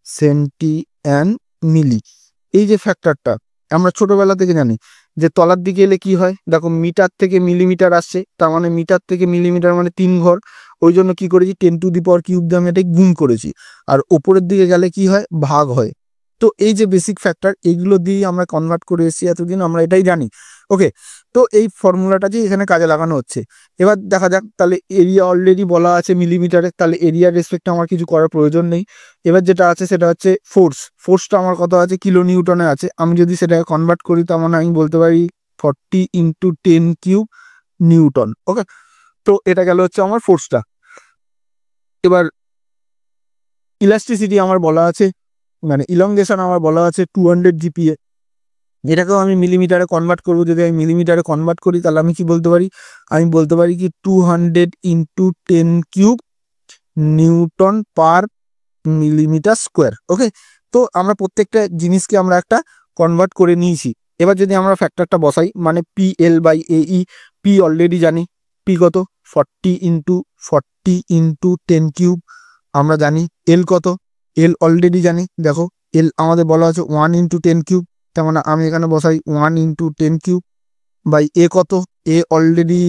centi and milli. এই যে ফ্যাক্টরটা আমরা ছোটবেলা থেকে জানি, যে তলার দিকে এলে কি হয়, দেখো মিটার থেকে মিলিমিটার আসছে, তার মানে মিটার থেকে মিলিমিটার মানে 3 ঘর, ওই জন্য কি করেছি 10⁻³ দিয়ে আমি এটাই গুণ করেছি। আর ওপরের দিকে গেলে কি হয়, ভাগ হয়। তো এই যে বেসিক ফ্যাক্টর, এইগুলো দিয়ে আমরা কনভার্ট করে এসেছি এতদিন, আমরা এটাই জানি। ওকে, তো এই ফর্মুলাটা যে এখানে কাজে লাগানো হচ্ছে। এবার দেখা যাক, তাহলে এরিয়া অলরেডি বলা আছে মিলিমিটারে, তাহলে এরিয়ার রেসপেক্টে আমার কিছু করার প্রয়োজন নেই। এবার যেটা আছে সেটা হচ্ছে ফোর্স, ফোর্সটা আমার কত আছে, কিলো নিউটনে আছে। আমি যদি সেটাকে কনভার্ট করি, তার মানে আমি বলতে পারি 40 × 10³ নিউটন। ওকে, তো এটা গেল হচ্ছে আমার ফোর্সটা। এবার ইলাস্টিসিটি আমার বলা আছে, মানে ইলংগেশন আমার বলা আছে 200 GPa, এটাকেও আমি মিলিমিটারে কনভার্ট করবো। যদি আমি মিলিমিটারে কনভার্ট করি, তাহলে আমি কি বলতে পারি, আমি বলতে পারি কি 200 × 10³ নিউটন পার মিলিমিটার স্কোয়ার। ওকে, তো আমরা প্রত্যেকটা জিনিসকে আমরা একটা কনভার্ট করে নিয়েছি। এবার যদি আমরা ফ্যাক্টরটা বসাই, মানে PL/AE, পি অলরেডি জানি, পি কত 40 × 10³ আমরা জানি। এল কত, এল অলরেডি জানি, দেখো এল আমাদের বলা আছে 1 × 10³, তার মানে আমি এখানে বসাই 1 × 10³ বাই এ কত, এ অলরেডি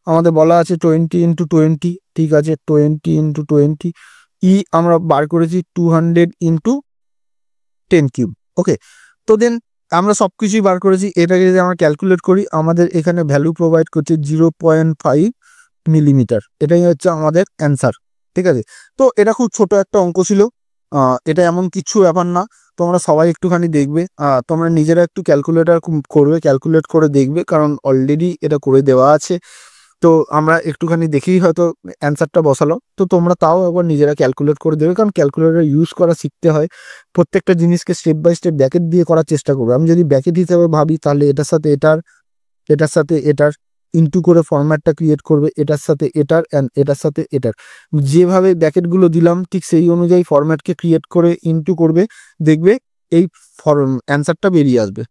আমাদের বলা আছে 20 × 20, ঠিক আছে 20 × 20। ই আমরা বার করেছি 200 × 10³। ওকে, তো দেন আমরা সব কিছুই বার করেছি। এটাকে যদি আমরা ক্যালকুলেট করি, আমাদের এখানে ভ্যালু প্রোভাইড করছে 0.5 মিলিমিটার। এটাই হচ্ছে আমাদের অ্যান্সার। ঠিক আছে, তো এটা খুব ছোট একটা অঙ্ক ছিল, এটা এমন কিছু ব্যাপার না, তোমরা সবাই একটুখানি দেখবে, তোমরা নিজেরা একটু ক্যালকুলেটর করবে, ক্যালকুলেট করে দেখবে, কারণ অলরেডি এটা করে দেওয়া আছে। তো আমরা একটুখানি দেখেই হয়তো অ্যান্সারটা বসালো, তো তোমরা তাও একবার নিজেরা ক্যালকুলেট করে দেবে, কারণ ক্যালকুলেটর ইউজ করা শিখতে হয়। প্রত্যেকটা জিনিসকে স্টেপ বাই স্টেপ ব্র্যাকেট দিয়ে করার চেষ্টা করবো। আমি যদি ব্র্যাকেট হিসেবে ভাবি, তাহলে এটার সাথে এটার, এটার সাথে এটার ইনটু করে ফরম্যাটটা ক্রিয়েট করবে, এটার সাথে এটার অ্যান্ড এটার সাথে এটার, যেভাবে ব্র্যাকেটগুলো দিলাম ঠিক সেই অনুযায়ী ফরম্যাটকে ক্রিয়েট করে ইনটু করবে, দেখবে এই অ্যান্সারটা বেরিয়ে আসবে।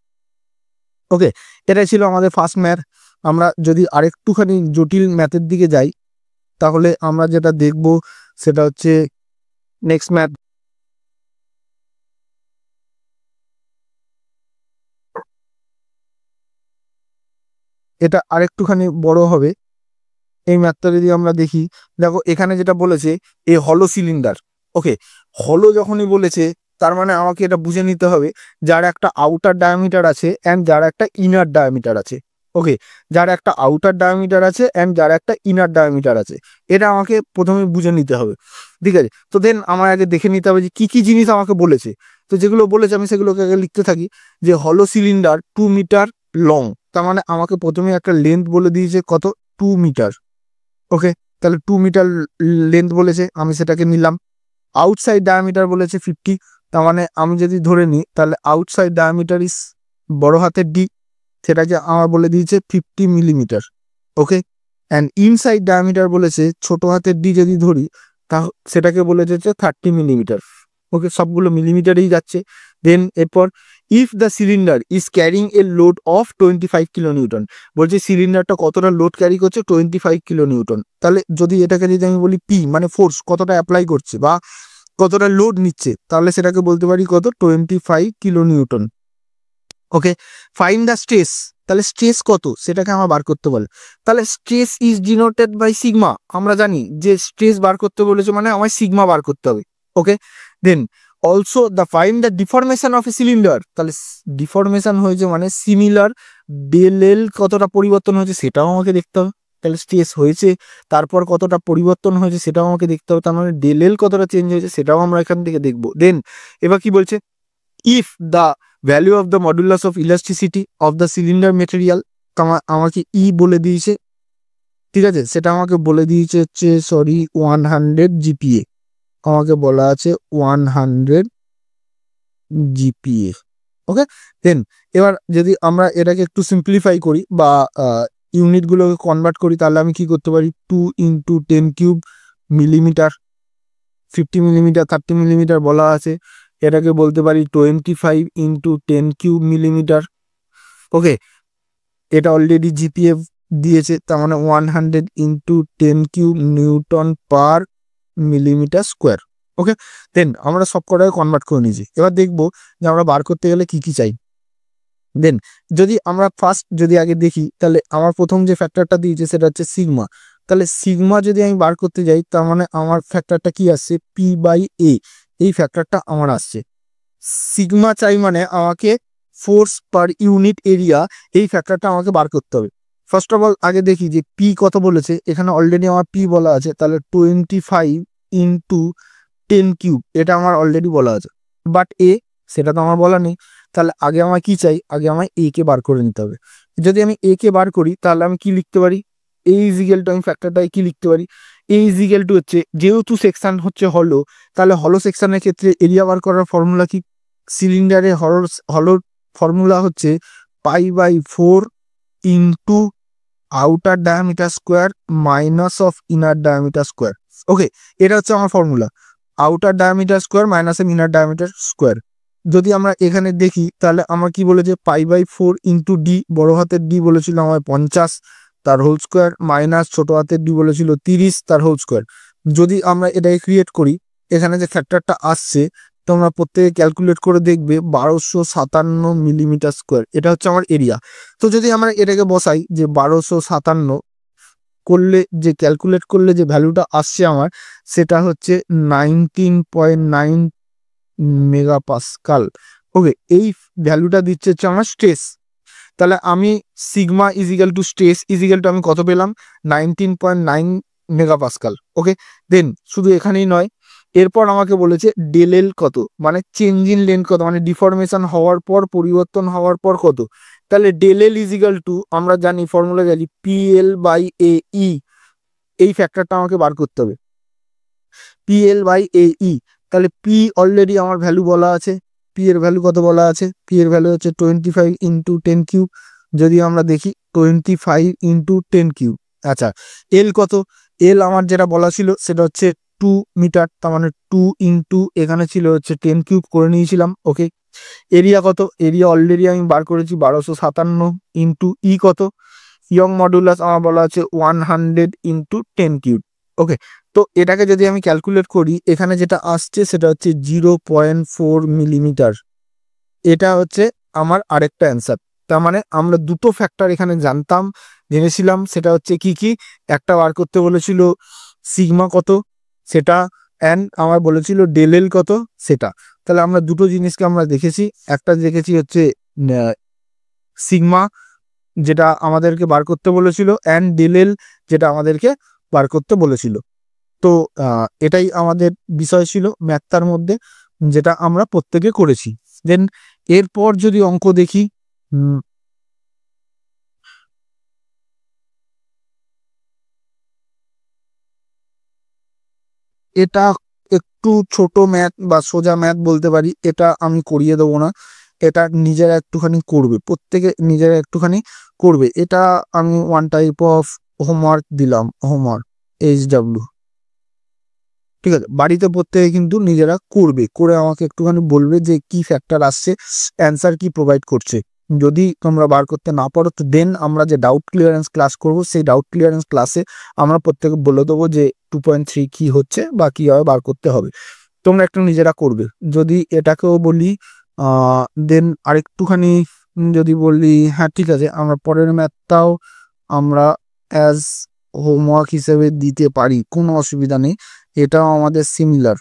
ওকে, এটাই ছিল আমাদের ফার্স্ট ম্যাথ। আমরা যদি আরেকটুখানি জটিল ম্যাথের দিকে যাই, তাহলে আমরা যেটা দেখব সেটা হচ্ছে নেক্সট ম্যাথ। এটা আরেকটুখানি বড় হবে। এই ম্যাথটা যদি আমরা দেখি, দেখো এখানে যেটা বলেছে এ হলো সিলিন্ডার। ওকে, হলো যখনই বলেছে, তার মানে আমাকে এটা বুঝে নিতে হবে যার একটা আউটার ডায়ামিটার আছে অ্যান্ড যার একটা ইনার ডায়ামিটার আছে। ওকে, যার একটা আউটার ডায়ামিটার আছে অ্যান্ড যার একটা ইনার ডায়ামিটার আছে, এটা আমাকে প্রথমে বুঝে নিতে হবে। ঠিক আছে, তো দেন আমার আগে দেখে নিতে হবে যে কি কি জিনিস আমাকে বলেছে। তো যেগুলো বলেছে আমি সেগুলোকে আগে লিখতে থাকি, যে হলো সিলিন্ডার 2 মিটার লং, তার মানে আমাকে প্রথমে একটা লেন্থ বলে দিয়েছে কত, 2 মিটার। ওকে, তাহলে 2 মিটার লেন্থ বলেছে, আমি সেটাকে নিলাম। আউটসাইড ডায়ামিটার বলেছে 50, তার মানে আমি যদি ধরে নিই, তাহলে আউটসাইড ডায়ামিটার ইস বড় হাতের ডি, সেটাকে আমার বলে দিয়েছে 50 millimetre. Okay, and inside diameter বলেছে ছোট হাতের ডি যদি ধরি, তা সেটাকে বলে দিয়েছে 30 মিলিমিটার। ওকে, সবগুলো মিলিমিটারেই যাচ্ছে। দেন এরপর if the cylinder is carrying a load of 25 kilo Newton, বলছে সিলিন্ডারটা কতটা লোড ক্যারি করছে, 25 কিলো নিউটন। তাহলে যদি এটাকে যদি আমি বলি পি, মানে ফোর্স কতটা অ্যাপ্লাই করছে বা কতটা লোড নিচ্ছে, তাহলে সেটাকে বলতে পারি কত, 25 kilo newton. Okay, find the stress, তাহলে স্ট্রেস কত সেটাকে আমার বার করতে বলে। তাহলে stress is denoted by sigma, আমরা জানি যে স্ট্রেস বার করতে বলেছে মানে আমায় সিগমা বার করতে হবে। Okay, then also the fine the deformation of a cylinder, তাহলে ডিফরমেশন হয়েছে মানে সিমিলার ডেল এল কতটা পরিবর্তন হয়েছে সেটাও আমাকে দেখতে হবে। তাহলে স্ট্রেস হয়েছে, তারপর কতটা পরিবর্তন হয়েছে সেটাও আমাকে দেখতে হবে, তার মানে ডেল এল কতটা চেঞ্জ হয়েছে সেটাও আমরা এখান থেকে দেখবো। দেন এবার কি বলছে, if the value of the modulus of elasticity of the cylinder material, আমাকে ই বলে দিয়েছে, ঠিক আছে, সেটা আমাকে বলে দিয়েছে হচ্ছে 100 জিপিএ, আমাকে বলা আছে 100 জিপিএ। ওকে, দেন এবার যদি আমরা এটাকে একটু সিম্পলিফাই করি বা ইউনিটগুলোকে কনভার্ট করি, তাহলে আমি কি করতে পারি, 2 × 10³ মিলিমিটার, 50 মিলিমিটার 30 মিলিমিটার বলা আছে, এটাকে বলতে পারি 25 × 10³ মিলিমিটার। ওকে, এটা অলরেডি জিপিএফ দিয়েছে, তার মানে 100 × 10³ নিউটন পার মিলিমিটার স্কোয়ার। ওকে, দেন আমরা সব কটাকে কনভার্ট করে নিয়েছি। এবার দেখবো যে আমরা বার করতে গেলে কি কি চাই। দেন যদি আমরা ফার্স্ট যদি আগে দেখি, তাহলে আমার প্রথম যে ফ্যাক্টরটা দিয়েছে সেটা হচ্ছে সিগমা। তাহলে সিগমা যদি আমি বার করতে যাই, তার মানে আমার ফ্যাক্টরটা কি আসছে, P/A, এই ফ্যাক্টরটা আমার আসছে। সিগমা চাই মানে আমাকে ফোর্স পার ইউনিট এরিয়া, এই ফ্যাক্টরটা আমাকে বার করতে হবে। ফার্স্ট অফ অল আগে দেখি যে পি কত বলেছে, এখানে অলরেডি আমার পি বলা আছে, তাহলে 25 × 10³ এটা আমার অলরেডি বলা আছে। বাট এ সেটা তো আমার বলা নেই, তাহলে আগে আমার কি চাই, আগে আমার এ কে বার করে নিতে হবে। যদি আমি এ কে বার করি, তাহলে আমি কি লিখতে পারি, এ ইজ ইকুয়াল টু, আমি ফ্যাক্টরটাই কি লিখতে পারি, এ ইজ ইকুয়াল টু হচ্ছে, যেহেতু সেকশন হচ্ছে হলো, তাহলে হলো সেকশনের ক্ষেত্রে এরিয়া বার করার ফর্মুলা কি, সিলিন্ডারে হলোর ফর্মুলা হচ্ছে π/4 into outer diameter square minus of inner diameter square. Okay, এটা হচ্ছে আমার formula, outer diameter square minus of inner diameter square. যদি আমরা এখানে দেখি, তাহলে আমার কি বলেছে, π/4 ইন্টু ডি, বড় হাতের ডি বলেছিল আমার 50 তার হোল স্কোয়ার, মাইনাস ছোট হাতের ডি বলেছিল 30 তার হোল স্কোয়ার। যদি আমরা এটাকে ক্রিয়েট করি, এখানে যে ফ্যাক্টরটা আসছে তোমরা প্রত্যেকে ক্যালকুলেট করে দেখবে 1257 মিলিমিটার স্কোয়ার, এটা হচ্ছে আমার এরিয়া। তো যদি আমরা এটাকে বসাই যে 1257 করলে, যে ক্যালকুলেট করলে যে ভ্যালুটা আসছে আমার, সেটা হচ্ছে 19.9 মেগাপাস্কাল। ওকে, এই ভ্যালুটা দিচ্ছে হচ্ছে আমার স্ট্রেস। তাহলে আমি sigma is equal to stress is equal to আমি কত পেলাম, 19.9 মেগাপাস্কাল। ওকে, দেন শুধু এখানেই নয়, এরপর আমাকে বলেছে ডেল এল কত, মানে চেঞ্জ ইন লেন্থ কত, মানে ডিফরমেশন হওয়ার পর, পরিবর্তন হওয়ার পর কত। তাহলে ডেল এল ইজিক্যাল টু, আমরা জানি ফর্মুলা জানি পি এল বাই এ ই, এই ফ্যাক্টরটা আমাকে বার করতে হবে, পি এল বাই এ ই। তাহলে পি অলরেডি আমার ভ্যালু বলা আছে, পি এর ভ্যালু কত বলা আছে, পি এর ভ্যালু হচ্ছে 25 ইন্টু 10 কিউব। যদি আমরা দেখি 25 ইন্টু 10 কিউব। আচ্ছা, এল কত, এল আমার যেটা বলা ছিল সেটা হচ্ছে 2 মিটার, তার মানে 2 ইন্টু এখানে ছিল হচ্ছে 10 কিউব করে নিয়েছিলাম। ওকে, এরিয়া কত, এরিয়া অলরেডি আমি বার করেছি 1257 ইন্টু ই কত, ইয়ং মডুলাস আমার বলা আছে 100 ইন্টু 10 কিউব। ওকে, তো এটাকে যদি আমি ক্যালকুলেট করি, এখানে যেটা আসছে সেটা হচ্ছে 0.4 মিলিমিটার। এটা হচ্ছে আমার আরেকটা অ্যান্সার। তার মানে আমরা দুটো ফ্যাক্টর এখানে জেনেছিলাম, সেটা হচ্ছে কি কি, একটা বার করতে বলেছিল সিগমা কত সেটা, অ্যান্ড আমার বলেছিল ডেল এল কত সেটা। তাহলে আমরা দুটো জিনিসকে আমরা দেখেছি, একটা দেখেছি হচ্ছে সিগমা যেটা আমাদেরকে বার করতে বলেছিল, অ্যান্ড ডেল এল যেটা আমাদেরকে বার করতে বলেছিল। তো এটাই আমাদের বিষয় ছিল ম্যাথটার মধ্যে, যেটা আমরা প্রত্যেকে করেছি। দেন এরপর যদি অঙ্ক দেখি, এটা একটু ছোট ম্যাথ বা সোজা ম্যাথ বলতে পারি, এটা আমি করিয়ে দেবো না, এটা নিজেরা একটুখানি করবে, প্রত্যেকে নিজেরা একটুখানি করবে। এটা আমি ওয়ান টাইপ অফ হোমওয়ার্ক দিলাম, হোমওয়ার্ক HW, ঠিক আছে। বাড়িতে প্রত্যেকে কিন্তু নিজেরা করবে, করে আমাকে একটুখানি বলবে যে কি ফ্যাক্টর আসছে, অ্যান্সার কি প্রোভাইড করছে। যদি তোমরা বার করতে না পারো, তো দেন আমরা যে ডাউট ক্লিয়ারেন্স ক্লাস করব, সেই ডাউট ক্লিয়ারেন্স ক্লাসে আমরা প্রত্যেকে বলে দেবো যে 2.3 কি হচ্ছে বা কীভাবে বার করতে হবে। তোমরা একটু নিজেরা করবে। যদি এটাকেও বলি, দেন আরেকটুখানি যদি বলি, হ্যাঁ ঠিক আছে, আমরা পরের ম্যাথটাও আমরা অ্যাজ হোমওয়ার্ক হিসেবে দিতে পারি, কোনো অসুবিধা নেই, এটাও আমাদের সিমিলার।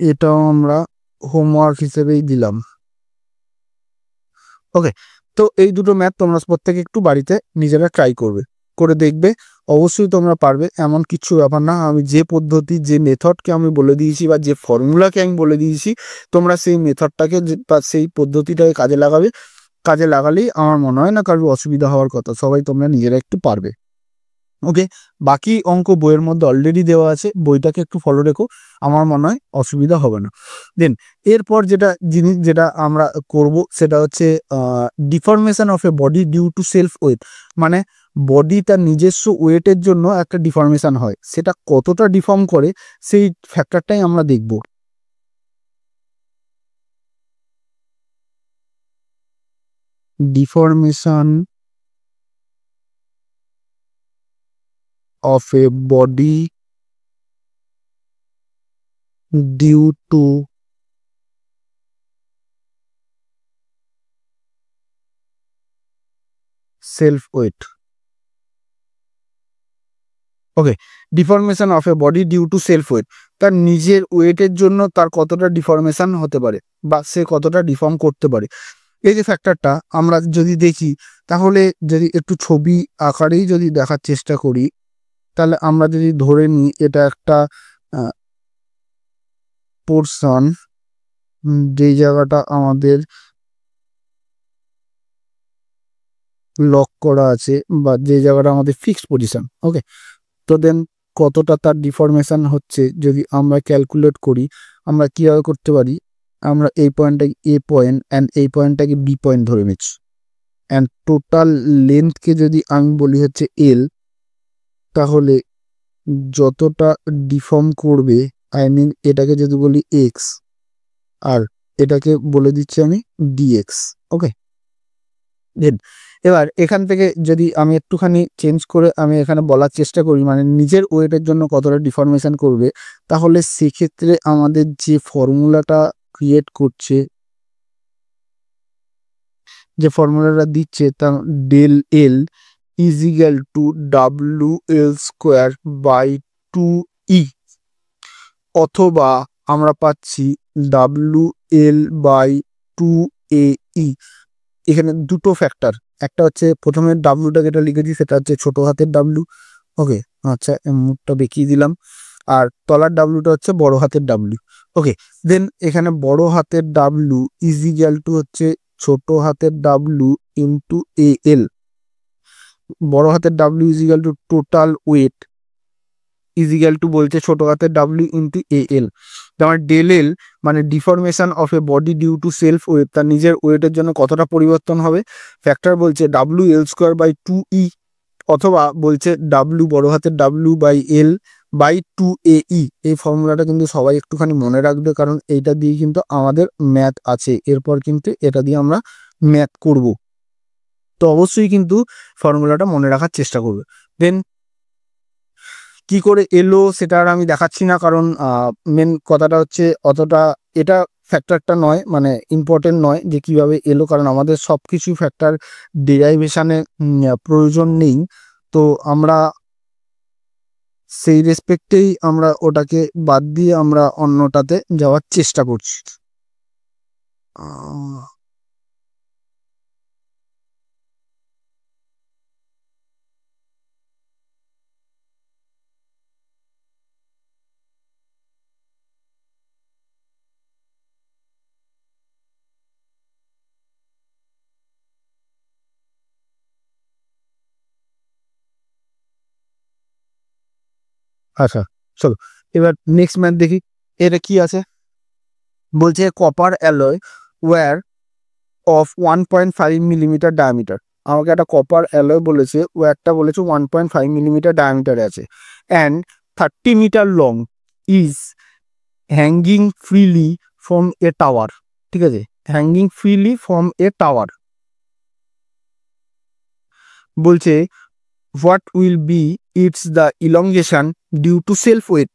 এটাও আমরা হোমওয়ার্ক হিসেবেই দিলাম। ওকে, তো এই দুটো ম্যাথ তোমরা প্রত্যেকে একটু বাড়িতে নিজেরা ট্রাই করবে, করে দেখবে, অবশ্যই তোমরা পারবে, এমন কিছু ব্যাপার না। আমি যে পদ্ধতি, যে মেথডকে আমি বলে দিয়েছি বা যে ফর্মুলাকে আমি বলে দিয়েছি, তোমরা সেই মেথডটাকে বা সেই পদ্ধতিটাকে কাজে লাগাবে, কাজে লাগালেই আমার মনে হয় না কারোর অসুবিধা হওয়ার কথা, সবাই তোমরা নিজেরা একটু পারবে। ওকে, বাকি অঙ্ক বইয়ের মধ্যে অলরেডি দেওয়া আছে, বইটাকে একটু ফলো রেখো, আমার মনে হয় অসুবিধা হবে না। দেন এরপর যেটা জিনিস যেটা আমরা করব সেটা হচ্ছে deformation of a body due to self weight, মানে বডি তার নিজস্ব ওয়েটের জন্য একটা ডিফরমেশন হয়, সেটা কতটা ডিফর্ম করে সেই ফ্যাক্টরটাই আমরা দেখব। Deformation of a body due to self weight. Okay, deformation of a body due to self weight, তার নিজের ওয়েটের জন্য তার কতটা ডিফরমেশন হতে পারে বা সে কতটা ডিফর্ম করতে পারে, এই যে ফ্যাক্টরটা আমরা যদি দেখি, তাহলে যদি একটু ছবি আকারেই যদি দেখার চেষ্টা করি, তাহলে আমরা যদি ধরে নিই এটা একটা পোর্শন, যে জায়গাটা আমাদের লক করা আছে বা যে জায়গাটা আমাদের ফিক্সড পজিশন। ওকে, তো দেন কতটা তার ডিফরমেশন হচ্ছে যদি আমরা ক্যালকুলেট করি, আমরা কীভাবে করতে পারি, আমরা এই পয়েন্টটাকে এ পয়েন্ট অ্যান্ড এই পয়েন্টটাকে বি পয়েন্ট ধরে নিচ্ছি, অ্যান্ড টোটাল লেন্থকে যদি আমি বলি হচ্ছে এল, তাহলে যতটা ডিফর্ম করবে, আই মিন এটাকে যদি বলি এক্স আর এটাকে বলে দিচ্ছি আমি ডিএক্স। ওকে, দেন এবার এখান থেকে যদি আমি একটুখানি চেঞ্জ করে আমি এখানে বলার চেষ্টা করি, মানে নিজের ওয়েটের জন্য কতটা ডিফরমেশন করবে, তাহলে সেক্ষেত্রে আমাদের যে ফর্মুলাটা ক্রিয়েট করছে, যে ফর্মুলাটা দিচ্ছে তা del L is equal to WL²/2E, অথবা আমরা পাচ্ছি WL/2AE। এখানে দুটো ফ্যাক্টর, একটা হচ্ছে প্রথমে ডাব্লুটা যেটা লিখেছি সেটা হচ্ছে ছোট হাতের ডাব্লু, ওকে, আচ্ছা মুখটা বেঁকিয়ে দিলাম, আর তলার ডাব্লুটা হচ্ছে বড় হাতের ডাব্লু, ওকে। দেন এখানে বড় হাতের ডাব্লু ইজ ইকুয়াল টু হচ্ছে ছোট হাতের ডাব্লু ইন্টু AL। বড় হাতের W is equal to total weight is equal to বলছে ছোট হাতের ডাব্লু ইন্টু AL। আমার ডেল এল মানে deformation of a body due to self weight, তার নিজের ওয়েটের জন্য কতটা পরিবর্তন হবে। ফ্যাক্টর বলছে WL²/2E, অথবা বলছে ডাব্লু বড় হাতের W/L/2AE। এই ফর্মুলাটা কিন্তু সবাই একটুখানি মনে রাখবে, কারণ এইটা দিয়ে কিন্তু আমাদের ম্যাথ আছে, এরপর কিন্তু এটা দিয়ে আমরা ম্যাথ করব, তো অবশ্যই কিন্তু ফর্মুলাটা মনে রাখার চেষ্টা করবে। দেন কি করে এলো সেটা আর আমি দেখাচ্ছি না, কারণ মেন কথাটা হচ্ছে অতটা এটা ফ্যাক্টরটা নয়, মানে ইম্পর্টেন্ট নয় যে কিভাবে এলো, কারণ আমাদের সব কিছু ফ্যাক্টর ডেরাইভেশনে প্রয়োজন নেই, তো আমরা সেই রেসপেক্টেই আমরা ওটাকে বাদ দিয়ে আমরা অন্যটাতে যাওয়ার চেষ্টা করছি। আচ্ছা চলো এবার নেক্সট ম্যাথ দেখি, এটা কি আছে। বলছে copper alloy wire of 1.5 millimetre diameter. আমাকে একটা কপার অ্যালয় বলেছে, ওয়্যারটা বলেছে 1.5 মিলিমিটার ডায়ামিটারে আছে, and 30 metre long, is hanging freely from a tower. ঠিক আছে, hanging freely from a tower. বলছে what will be its the elongation due to self weight.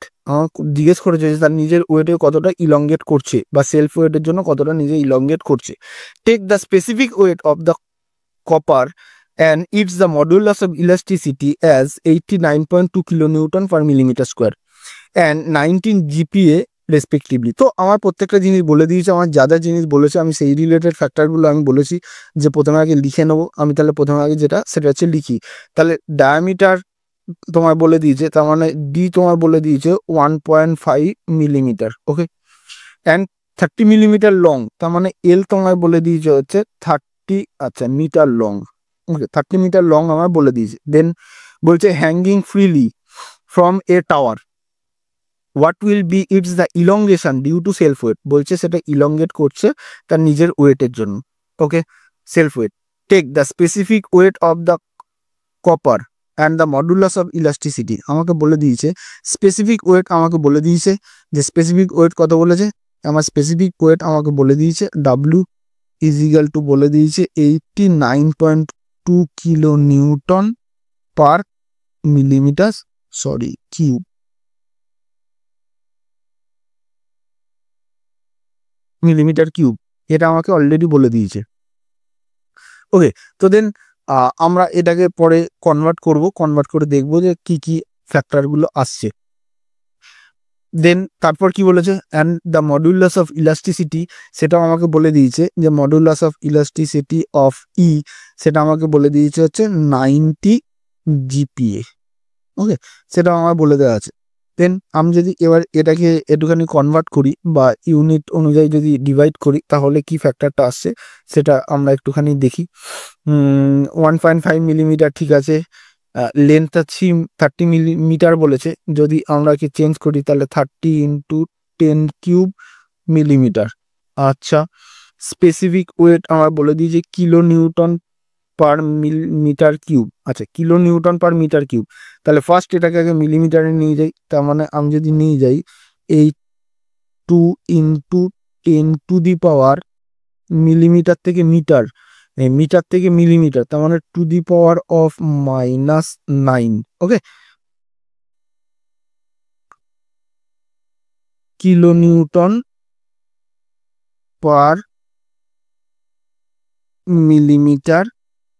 জিজ্ঞেস করেছে যে তার নিজের ওয়েটে কতটা ইলংগেট করছে, বা সেলফ ওয়েটের জন্য কতটা নিজে ইলংগেট করছে। Take the specific weight of the copper and it's the modulus of elasticity as 89.2 kilonewton per millimeter square and 19 GPa respectively. তো আমার প্রত্যেকটা জিনিস বলে দিয়েছে, আমার যা যা জিনিস বলেছে আমি সেই রিলেটেড ফ্যাক্টরগুলো আমি বলেছি যে প্রথমে আগে লিখে নেবো। আমি তাহলে প্রথমে আগে যেটা সেটা হচ্ছে লিখি, তাহলে ডায়ামিটার তোমার বলে দিয়েছে, তার মানে ডি তোমার বলে দিয়েছে 1.5 millimetre, okay, and 30 millimetre long, তার মানে এল তোমার বলে দিয়েছে হচ্ছে 30, আচ্ছা metre long, okay 30 metre long আমার বলে দিয়েছে। দেন বলছে hanging freely from a tower, what will be its the elongation due to self weight, বলছে সেটা ইলংগেট করছে তার নিজের ওয়েটের জন্য, okay, self weight. Take the specific weight of the copper and the modulus of elasticity. আমাকে বলে দিয়েছে স্পেসিফিক ওয়েট, আমাকে বলে দিয়েছে যে স্পেসিফিক ওয়েট কত বলেছে, আমার স্পেসিফিক ওয়েট আমাকে বলে দিয়েছে ডাব্লু ইজ ইকুয়াল টু বলে দিয়েছে 89.2 kilo newton per millimetre, sorry cube, millimetre cube, এটা আমাকে অলরেডি বলে দিয়েছে, ওকে। তো দেন আমরা এটাকে পরে কনভার্ট করব, কনভার্ট করে দেখবো যে কি কি ফ্যাক্টরগুলো আসছে। দেন তারপর কি বলেছে, and the modulus of elasticity, সেটাও আমাকে বলে দিয়েছে যে মডুলাস অফ ইলাস্টিসিটি অফ ই, সেটা আমাকে বলে দিয়েছে হচ্ছে 90 GPa, ওকে, সেটাও আমার বলে দেওয়া আছে। দেন আমি যদি এবার এটাকে একটুখানি কনভার্ট করি বা ইউনিট অনুযায়ী যদি ডিভাইড করি, তাহলে কি ফ্যাক্টরটা আসছে সেটা আমরা একটুখানি দেখি। 1.5 মিলিমিটার, ঠিক আছে, লেন্থটা 30 মিলিমিটার বলেছে, যদি আমরা কি চেঞ্জ করি তাহলে 30 ইন্টু 10 কিউব মিলিমিটার। আচ্ছা, স্পেসিফিক ওয়েট আমার বলে দিয়েছে kilo newton per metre cube, আচ্ছা kilo newton per metre cube. তাহলে ফার্স্ট এটাকে আগে মিলিমিটারে নিয়ে যাই, তার মানে আমি যদি নিয়ে যাই 2 into 10 to the power millimetre থেকে মিটার, মিটার থেকে মিলিমিটার, তার মানে to the power of -9, okay, kilo newton per millimetre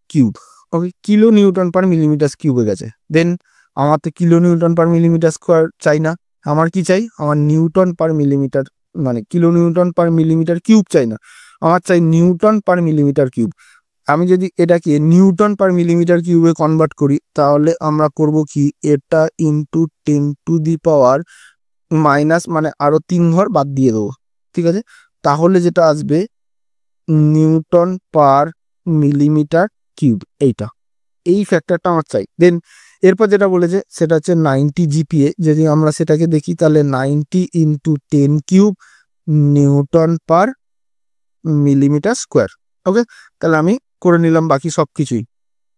cube, okay, kilo newton per millimetre cube হয়ে গেছে। দেন আমার তো kilo newton per millimetre square চাই না, আমার কি চাই, আমার নিউটন পার মিলিমিটার, মানে kilo newton per millimetre cube চাই না, আমার চাই নিউটন পার মিলিমিটার কিউব। আমি যদি এটাকে নিউটন পার মিলিমিটার কিউবে কনভার্ট করি, তাহলে আমরা করব কি, এটা ইন্টু 10⁻⁻, মাইনাস মানে আরো 3 ঘর বাদ দিয়ে দেবো, ঠিক আছে। তাহলে যেটা আসবে নিউটন পার মিলিমিটার কিউব, এইটা, এই ফ্যাক্টরটা আমার চাই। দেন এরপর যেটা বলেছে সেটা হচ্ছে 90 জিপিএ। যদি আমরা সেটাকে দেখি তাহলে 90 into 10 cube newton per millimetre square. Okay, তাহলে আমি করে নিলাম বাকি সব কিছুই।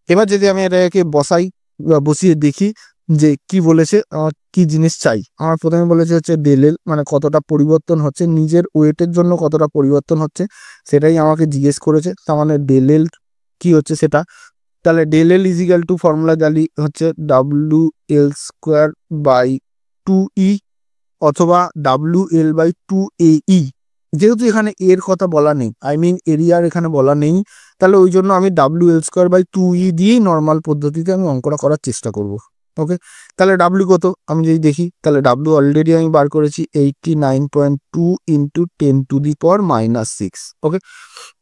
এবার যদি আমি এটাকে বসাই বা বসিয়ে দেখি যে কি বলেছে, আমার কি জিনিস চাই। আমার প্রথমে বলেছে হচ্ছে ডেলেল, মানে কতটা পরিবর্তন হচ্ছে, নিজের ওয়েটের জন্য কতটা পরিবর্তন হচ্ছে সেটাই আমাকে জিজ্ঞেস করেছে। তার মানে ডেলেল কি হচ্ছে সেটা, তাহলে ডেলেল ইজিক্যাল টু ফর্মুলা জালি হচ্ছে WL² বাই 2E অথবা WL/2AE। যেহেতু এখানে এর কথা বলা নেই, আই মিন এরিয়ার এখানে বলা নেই, তাহলে ওই জন্য আমি WL² বাই 2E দিয়েই নর্মাল পদ্ধতিতে আমি অঙ্কটা করার চেষ্টা করব। ওকে, তাহলে ডাব্লিউ কত আমি যদি দেখি, তাহলে ডাব্লিউ অলরেডি আমি বার করেছি 89.2 ইন্টু 10⁻⁻6। ওকে,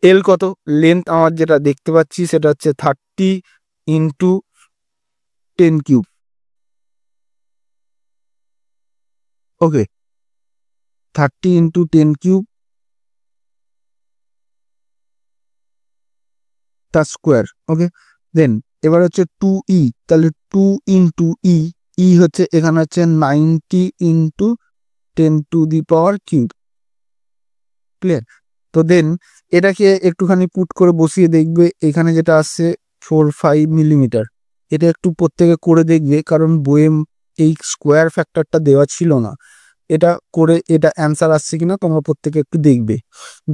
এল কত, লেন্থ আমার যেটা দেখতে পাচ্ছি সেটা হচ্ছে 30 ইন্টু 10 কিউব। ওকে, 30 ইন্টু 10 কিউব তার স্কোয়ার। ওকে, দেন এবার হচ্ছে 2E, তাহলে 2 ইন্টু ই হচ্ছে এখানে হচ্ছে 90 ইন্টু 10⁻³ ক্লিয়ার। তো দেন এটাকে একটুখানি পুট করে বসিয়ে দেখবে, এখানে যেটা আসছে 45 মিলিমিটার, এটা একটু প্রত্যেকে করে দেখবে, কারণ বইয়ে এই স্কোয়ার ফ্যাক্টরটা দেওয়া ছিল না। এটা করে এটা অ্যান্সার আসছে কিনা তোমরা প্রত্যেকে একটু দেখবে,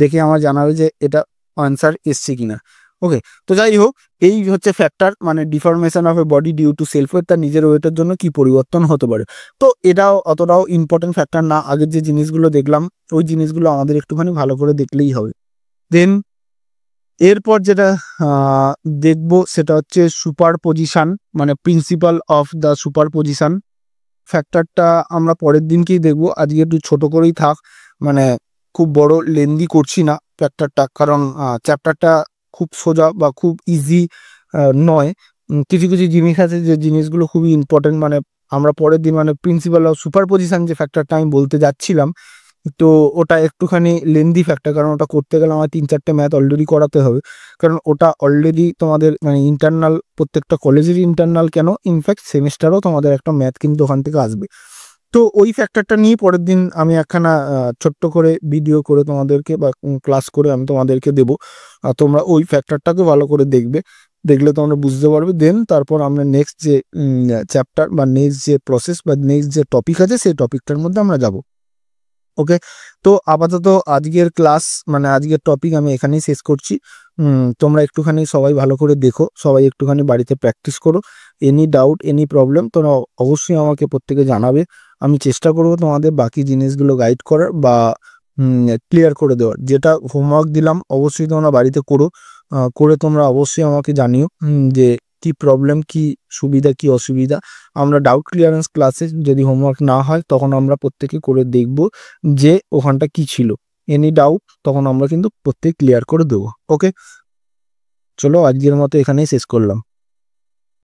দেখে আমার জানাবে যে এটা অ্যান্সার এসছে কিনা। ওকে, তো যাই হোক, এই হচ্ছে ফ্যাক্টর, মানে deformation of a body due to self weight, তার নিজের ওয়েটের জন্য কি পরিবর্তন হতে পারে। তো এটাও অতটাও ইম্পর্টেন্ট ফ্যাক্টর না, আগের যে জিনিসগুলো দেখলাম ওই জিনিসগুলো আমাদের একটুখানি ভালো করে দেখলেই হবে। দেন এরপর যেটা দেখবো সেটা হচ্ছে সুপার পজিশন, মানে principle of the superposition. ফ্যাক্টরটা আমরা পরের দিনকেই দেখবো, আজকে একটু ছোট করেই থাক, মানে খুব বড় লেন্দি করছি না ফ্যাক্টরটা, কারণ চ্যাপ্টারটা খুব সোজা বা খুব ইজি নয়। কিছু কিছু জিনিস আছে যে জিনিসগুলো খুবই ইম্পর্টেন্ট, মানে আমরা পরের দিন, মানে প্রিন্সিপাল অফ সুপার পজিশন যে ফ্যাক্টরটা আমি বলতে যাচ্ছিলাম, তো ওটা একটুখানি লেন্দি ফ্যাক্টর, কারণ ওটা করতে গেলে আমার 3-4টে ম্যাথ অলরেডি করাতে হবে, কারণ ওটা অলরেডি তোমাদের মানে ইন্টারনাল, প্রত্যেকটা কলেজেরই ইন্টারনাল কেন, ইনফ্যাক্ট সেমিস্টারও তোমাদের একটা ম্যাথ কিন্তু ওখান থেকে আসবে। তো ওই ফ্যাক্টরটা নিয়ে পরের দিন আমি একখানা ছোট্ট করে ভিডিও করে তোমাদেরকে বা ক্লাস করে আমি তোমাদেরকে দেবো, আর তোমরা ওই ফ্যাক্টরটাকে ভালো করে দেখবে, দেখলে তোমরা বুঝতে পারবে। দেন তারপর আমরা নেক্সট যে চ্যাপ্টার বা নেক্সট যে প্রসেস বা নেক্সট যে টপিক আছে সেই টপিকটার মধ্যে আমরা যাব। ওকে, তো আপাতত আজকের ক্লাস, মানে আজকের টপিক আমি এখানেই শেষ করছি। তোমরা একটুখানি সবাই ভালো করে দেখো, সবাই একটুখানি বাড়িতে প্র্যাকটিস করো। এনি ডাউট, এনি প্রবলেম তোমরা অবশ্যই আমাকে প্রত্যেকে জানাবে, আমি চেষ্টা করব তোমাদের বাকি জিনিসগুলো গাইড করার বা ক্লিয়ার করে দেওয়ার। যেটা হোমওয়ার্ক দিলাম অবশ্যই তোমরা বাড়িতে করো, করে তোমরা অবশ্যই আমাকে জানিও যে কি প্রবলেম, কি সুবিধা, কি অসুবিধা। আমরা ডাউট ক্লিয়ারেন্স ক্লাসে যদি হোমওয়ার্ক না হয় তখন আমরা প্রত্যেকে করে দেখব যে ওখানটা কি ছিল, এনি ডাউট তখন আমরা কিন্তু প্রত্যেক ক্লিয়ার করে দেবো। ওকে, চলো আজকের মতো এখানেই শেষ করলাম।